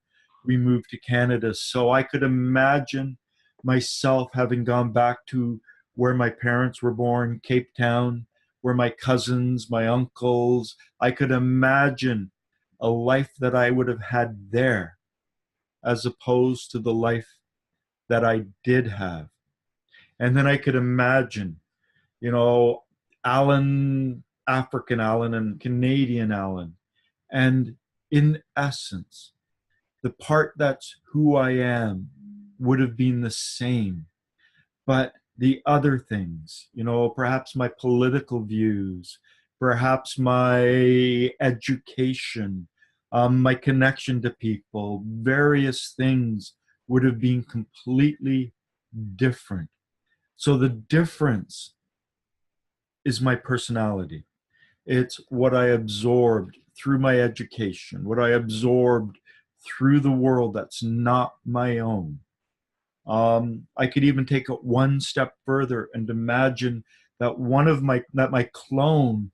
we moved to Canada. So I could imagine myself having gone back to where my parents were born, Cape Town, where my cousins, my uncles, I could imagine a life that I would have had there as opposed to the life that I did have. And then I could imagine, Alan, African Alan and Canadian Alan. And in essence, the part that's who I am would have been the same. But the other things, perhaps my political views, perhaps my education, my connection to people, various things would have been completely different. So the difference is my personality. It's what I absorbed through my education, what I absorbed through the world that's not my own. I could even take it one step further and imagine that my clone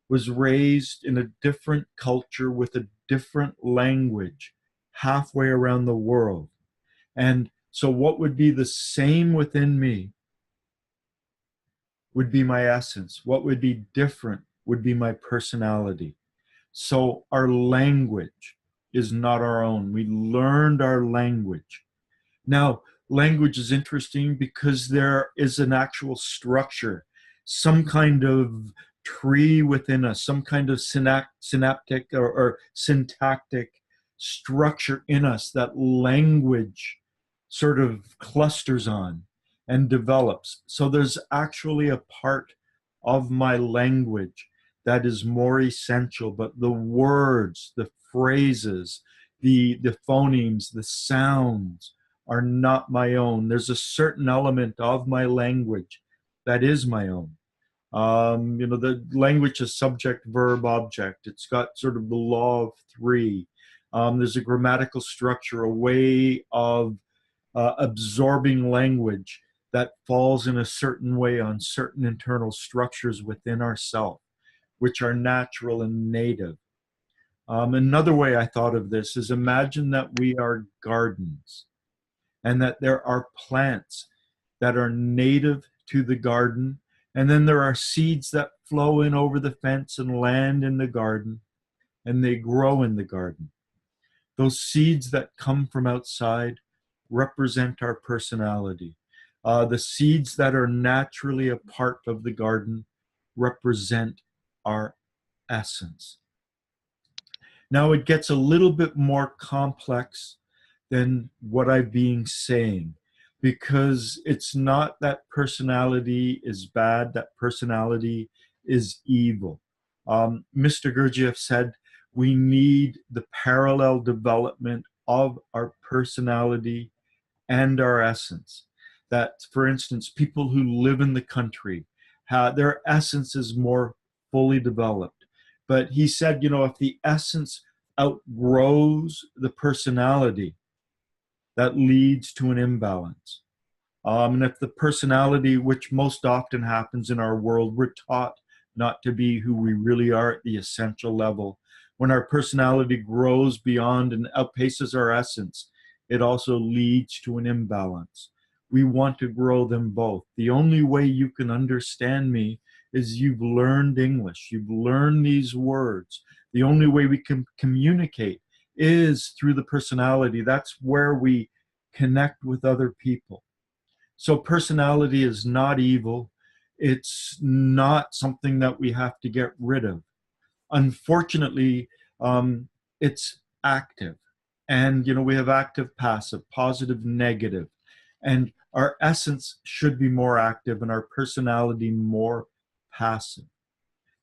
was raised in a different culture with a different language halfway around the world. And so what would be the same within me would be my essence. What would be different would be my personality. So our language is not our own. We learned our language. Now, language is interesting because there is an actual structure, some kind of tree within us, some kind of synaptic or syntactic structure in us that language sort of clusters on and develops. So there's actually a part of my language that is more essential, but the words, the phrases, the phonemes, the sounds are not my own. There's a certain element of my language that is my own. The language is subject, verb, object. It's got sort of the law of three. There's a grammatical structure, a way of absorbing language that falls in a certain way on certain internal structures within ourselves, which are natural and native. Another way I thought of this is imagine that we are gardens and that there are plants that are native to the garden, and then there are seeds that flow in over the fence and land in the garden, and they grow in the garden. Those seeds that come from outside represent our personality. The seeds that are naturally a part of the garden represent our essence. Now it gets a little bit more complex than what I've been saying, because it's not that personality is bad, that personality is evil. Mr. Gurdjieff said we need the parallel development of our personality and our essence. That, for instance, people who live in the country, their essence is more fully developed. But he said, if the essence outgrows the personality, that leads to an imbalance. And if the personality, which most often happens in our world, we're taught not to be who we really are at the essential level. When our personality grows beyond and outpaces our essence, it also leads to an imbalance. We want to grow them both. The only way you can understand me is you've learned English. You've learned these words. The only way we can communicate is through the personality. That's where we connect with other people. So personality is not evil. It's not something that we have to get rid of. Unfortunately, it's active. And, we have active, passive, positive, negative. And our essence should be more active and our personality more passive.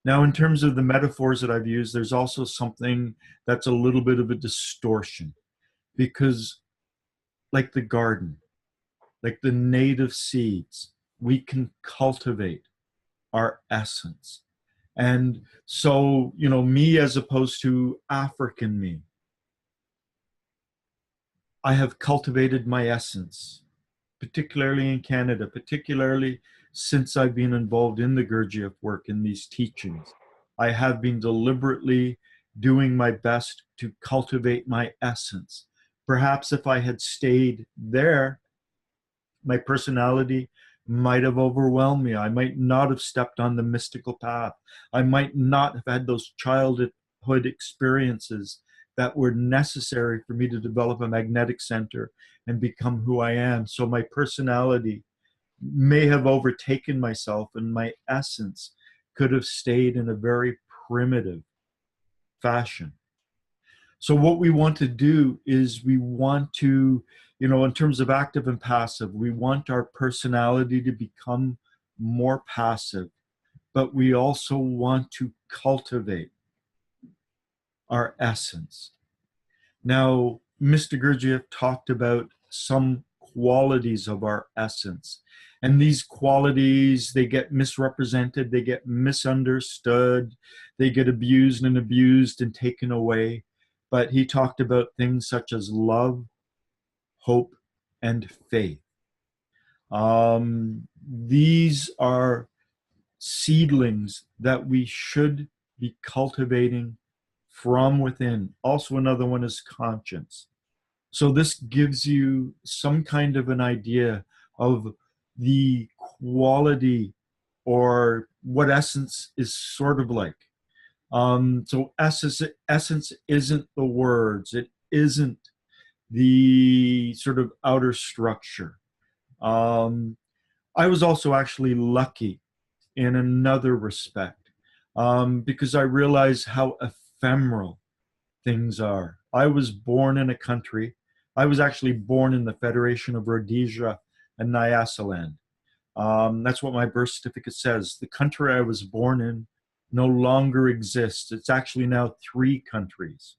Now, in terms of the metaphors that I've used, there's also something that's a little bit of a distortion, because like the garden, like the native seeds, we can cultivate our essence. And so, me as opposed to African me, I have cultivated my essence, particularly in Canada, particularly since I've been involved in the Gurdjieff work, in these teachings. I have been deliberately doing my best to cultivate my essence. Perhaps if I had stayed there, my personality might have overwhelmed me. I might not have stepped on the mystical path. I might not have had those childhood experiences that were necessary for me to develop a magnetic center and become who I am. So my personality may have overtaken myself, and my essence could have stayed in a very primitive fashion. So what we want to do is we want to, in terms of active and passive, we want our personality to become more passive, but we also want to cultivate our essence. Now, Mr. Gurdjieff talked about some qualities of our essence. And these qualities, they get misrepresented, they get misunderstood, they get abused and taken away. But he talked about things such as love, hope, and faith. These are seedlings that we should be cultivating from within. Also, another one is conscience. So this gives you some kind of an idea of the quality or what essence is sort of like. So essence isn't the words. It isn't the sort of outer structure. I was also actually lucky in another respect, because I realized how ephemeral things are. I was born in a country. I was actually born in the Federation of Rhodesia and Nyasaland. That's what my birth certificate says. The country I was born in no longer exists. It's actually now 3 countries.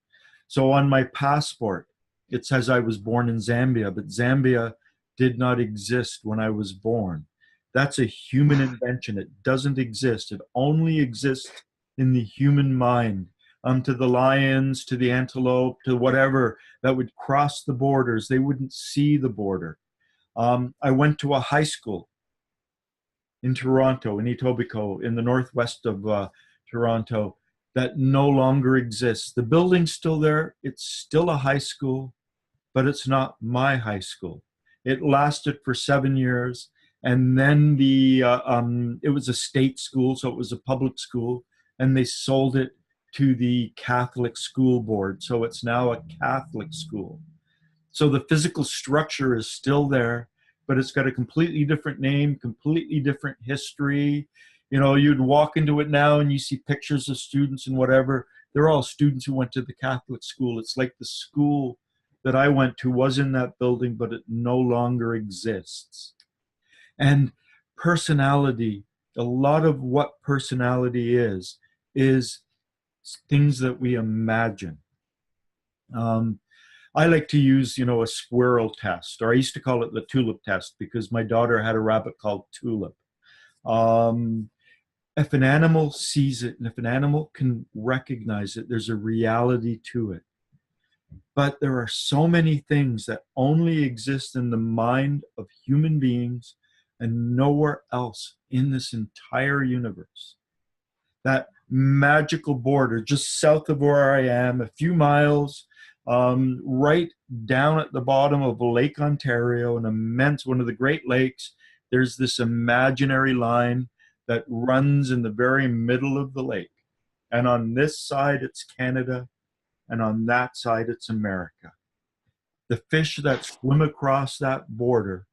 So on my passport, it says I was born in Zambia, but Zambia did not exist when I was born. That's a human invention. It doesn't exist. It only exists in the human mind. To the lions, to the antelope, to whatever that would cross the borders, they wouldn't see the border. I went to a high school in Toronto, in Etobicoke, in the northwest of Toronto, that no longer exists. The building's still there. It's still a high school, but it's not my high school. It lasted for 7 years, and then it was a state school, so it was a public school, and they sold it to the Catholic school board. So it's now a Catholic school. So the physical structure is still there, but it's got a completely different name, completely different history. You'd walk into it now and you see pictures of students and whatever. They're all students who went to the Catholic school. It's like the school that I went to was in that building, but it no longer exists. And personality, a lot of what personality is things that we imagine. I like to use, a squirrel test, or I used to call it the tulip test because my daughter had a rabbit called Tulip. If an animal sees it and if an animal can recognize it, there's a reality to it. But there are so many things that only exist in the mind of human beings and nowhere else in this entire universe. That magical border just south of where I am, a few miles, right down at the bottom of Lake Ontario, one of the Great Lakes. There's this imaginary line that runs in the very middle of the lake. And on this side, it's Canada, and on that side, it's America. The fish that swim across that border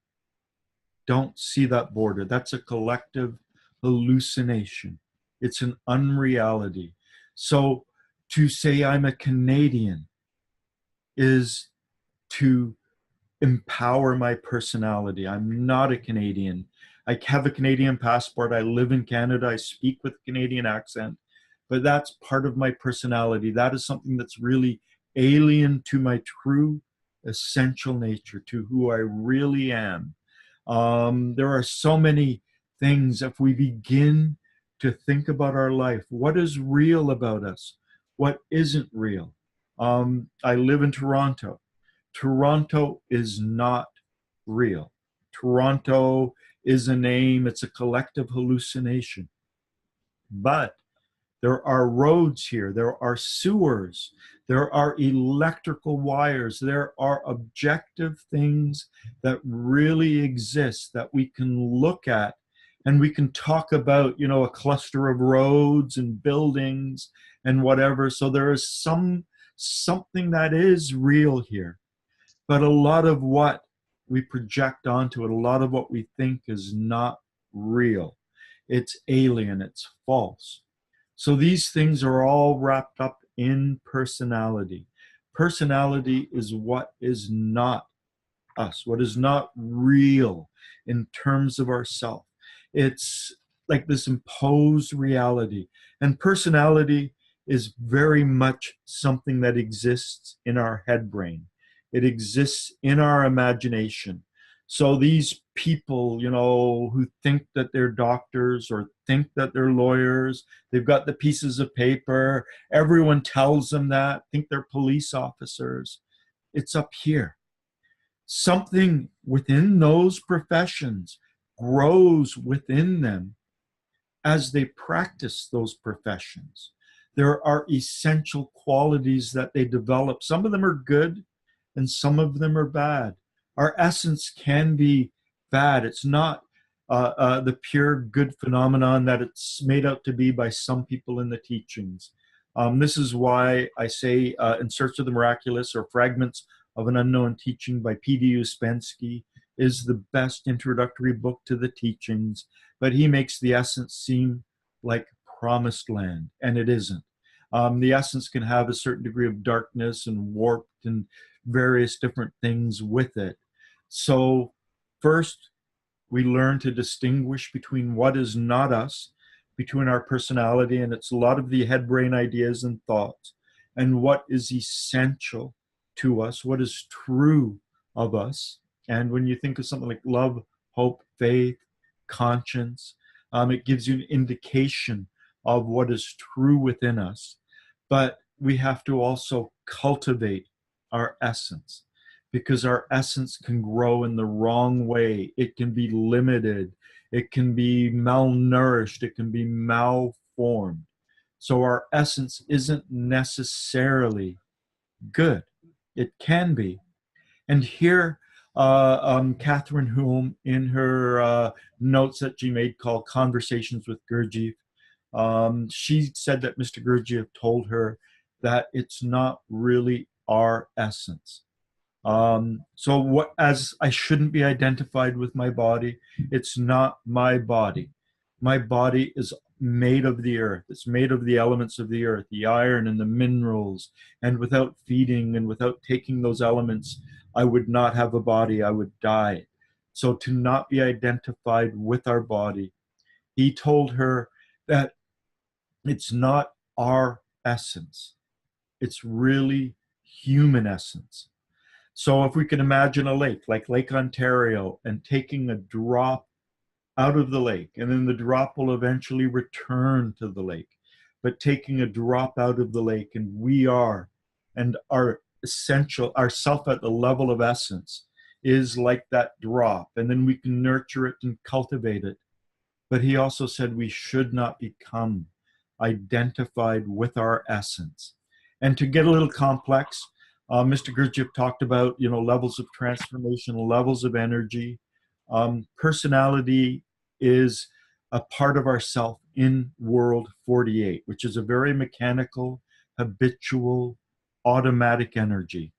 don't see that border. That's a collective hallucination. It's an unreality. So to say I'm a Canadian is to empower my personality. I'm not a Canadian. I have a Canadian passport. I live in Canada. I speak with a Canadian accent, but that's part of my personality. That is something that's really alien to my true essential nature, to who I really am. There are so many things. If we begin to think about our life, what is real about us? What isn't real? I live in Toronto. Toronto is not real. Toronto is a name, it's a collective hallucination. But there are roads here, there are sewers, there are electrical wires, there are objective things that really exist that we can look at, and we can talk about, a cluster of roads and buildings and whatever. So there is something that is real here. But a lot of what we project onto it, a lot of what we think is not real. It's alien, it's false. So these things are all wrapped up in personality. Personality is what is not us, what is not real in terms of ourself. It's like this imposed reality. And personality is very much something that exists in our head brain. It exists in our imagination. So these people, you know, who think that they're doctors or think that they're lawyers, they've got the pieces of paper, everyone tells them that, think they're police officers. It's up here. Something within those professions grows within them as they practice those professions. There are essential qualities that they develop. Some of them are good and some of them are bad. Our essence can be bad. It's not the pure good phenomenon that it's made out to be by some people in the teachings. This is why I say In Search of the Miraculous, or Fragments of an Unknown Teaching by P.D. Uspensky, is the best introductory book to the teachings, but he makes the essence seem like promised land, and it isn't. The essence can have a certain degree of darkness and warped and various different things with it. So first, we learn to distinguish between what is not us, between our personality, and it's a lot of the head brain ideas and thoughts, and what is essential to us, what is true of us. And when you think of something like love, hope, faith, conscience, it gives you an indication of what is true within us. But we have to also cultivate our essence, because our essence can grow in the wrong way. It can be limited. It can be malnourished. It can be malformed. So our essence isn't necessarily good. It can be. And here, Catherine Hume, in her notes that she made called Conversations with Gurdjieff, she said that Mr. Gurdjieff told her that it's not really our essence. So what, as I shouldn't be identified with my body, it's not my body. My body is made of the earth. It's made of the elements of the earth, the iron and the minerals. And without feeding and without taking those elements, I would not have a body. I would die. So to not be identified with our body, he told her that it's not our essence. It's really human essence. So if we can imagine a lake, like Lake Ontario, and taking a drop out of the lake, and then the drop will eventually return to the lake, but taking a drop out of the lake, and we are, and our essential, our self at the level of essence is like that drop, and then we can nurture it and cultivate it. But he also said we should not become identified with our essence. And to get a little complex, Mr. Gurdjieff talked about, you know, levels of transformation, levels of energy. Personality is a part of ourself in World 48, which is a very mechanical, habitual, automatic energy.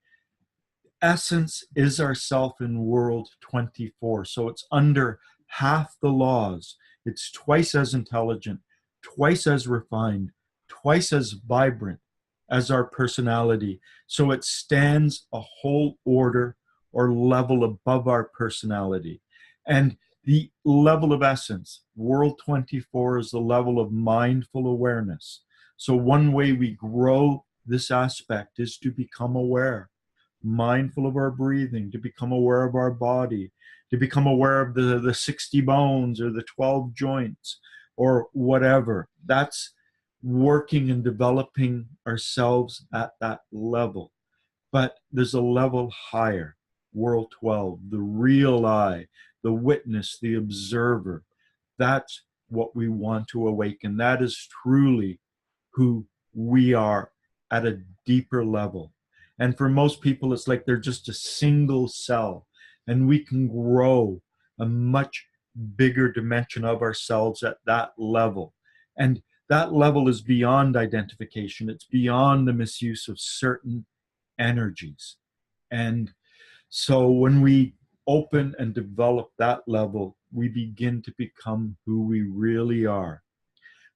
Essence is ourself in World 24, so it's under half the laws. It's twice as intelligent, twice as refined, twice as vibrant as our personality. So it stands a whole order or level above our personality. And the level of essence, World 24, is the level of mindful awareness. So one way we grow this aspect is to become aware, mindful of our breathing, to become aware of our body, to become aware of the 60 bones or the 12 joints or whatever. That's working and developing ourselves at that level. But there's a level higher, World 12, the real I, the witness, the observer. That's what we want to awaken. That is truly who we are at a deeper level. And for most people, it's like they're just a single cell, and we can grow a much bigger dimension of ourselves at that level. And that level is beyond identification. It's beyond the misuse of certain energies. And so when we open and develop that level, we begin to become who we really are.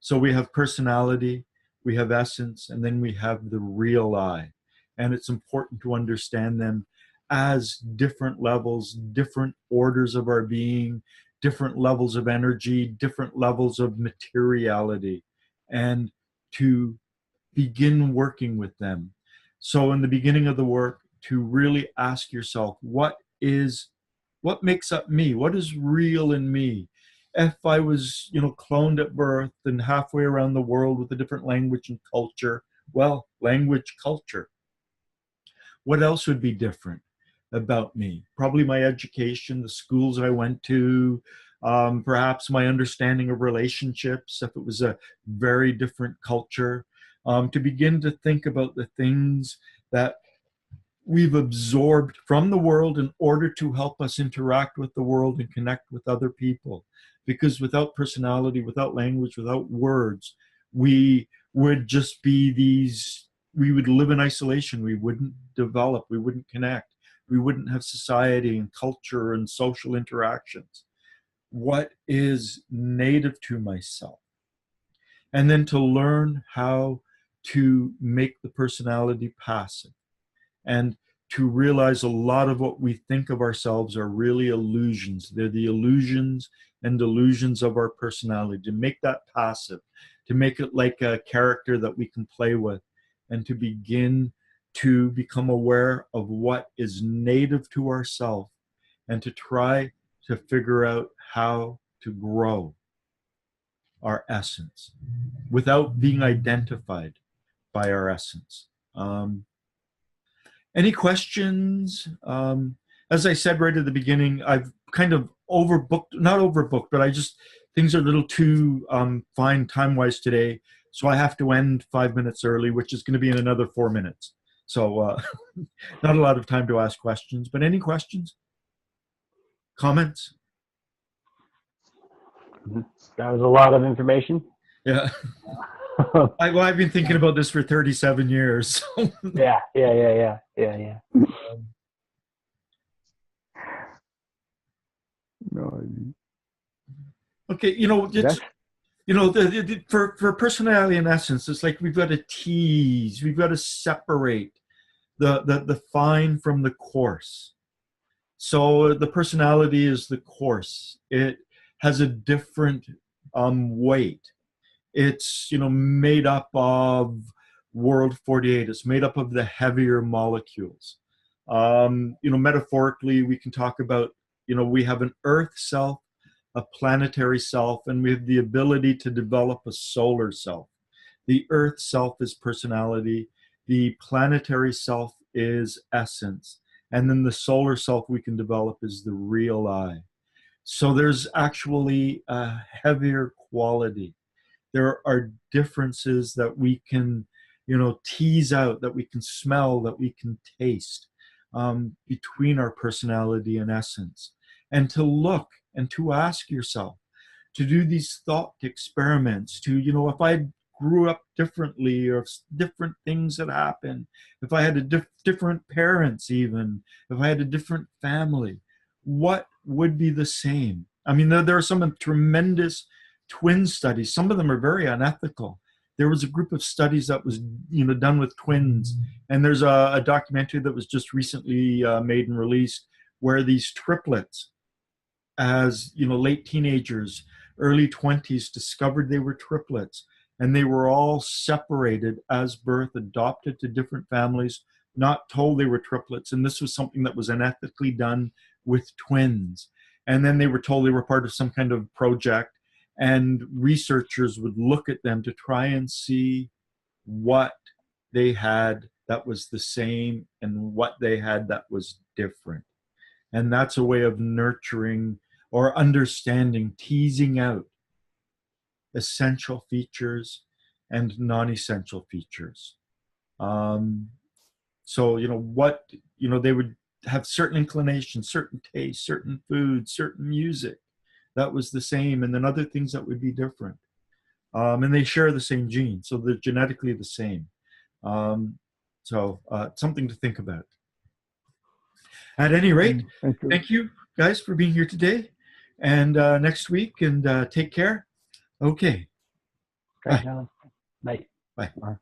So we have personality, we have essence, and then we have the real I. And it's important to understand them as different levels, different orders of our being, different levels of energy, different levels of materiality, and to begin working with them. So in the beginning of the work, to really ask yourself, what makes up me? What is real in me? If I was, cloned at birth and halfway around the world with a different language and culture, well, language, culture. What else would be different about me? Probably my education, the schools I went to, perhaps my understanding of relationships, if it was a very different culture. To begin to think about the things that we've absorbed from the world in order to help us interact with the world and connect with other people. Because without personality, without language, without words, we would just be we would live in isolation. We wouldn't develop, we wouldn't connect, we wouldn't have society and culture and social interactions. What is native to myself? And then to learn how to make the personality passive, and to realize a lot of what we think of ourselves are really illusions. They're the illusions and delusions of our personality. To make that passive, to make it like a character that we can play with, and to begin to become aware of what is native to ourselves, and to try to figure out how to grow our essence without being identified by our essence. Any questions? As I said right at the beginning, I've kind of not overbooked, but things are a little too fine time-wise today. So I have to end 5 minutes early, which is going to be in another 4 minutes. So not a lot of time to ask questions, but any questions? Comments? That was a lot of information. Yeah. I've been thinking about this for 37 years. So. Yeah. No, Okay, for personality and essence, it's like we've got to tease, we've got to separate the fine from the coarse. So the personality is the coarse. It has a different weight. It's made up of World 48. It's made up of the heavier molecules. Metaphorically, we can talk about we have an Earth self, a planetary self, and we have the ability to develop a solar self. The Earth self is personality. The planetary self is essence. And then the solar self we can develop is the real I. So there's actually a heavier quality. There are differences that we can, tease out, that we can smell, that we can taste between our personality and essence. And to look and to ask yourself, to do these thought experiments, to, if I grew up differently, or if different things had happened, if I had different parents even, if I had a different family, what would be the same? I mean, there are some tremendous twin studies. Some of them are very unethical. There was a group of studies that was done with twins, and there's a documentary that was just recently made and released where these triplets, as late teenagers, early 20s, discovered they were triplets, and they were all separated as birth, adopted to different families, not told they were triplets. And this was something that was unethically done with twins. And then they were told they were part of some kind of project, and researchers would look at them to try and see what they had that was the same and what they had that was different. And that's a way of nurturing or understanding, teasing out essential features and non-essential features. So, they would have certain inclinations, certain tastes, certain foods, certain music that was the same, and then other things that would be different. And they share the same gene, so they're genetically the same. Something to think about. At any rate, thank you guys for being here today, and next week, and take care. Okay. Bye. Bye. Bye.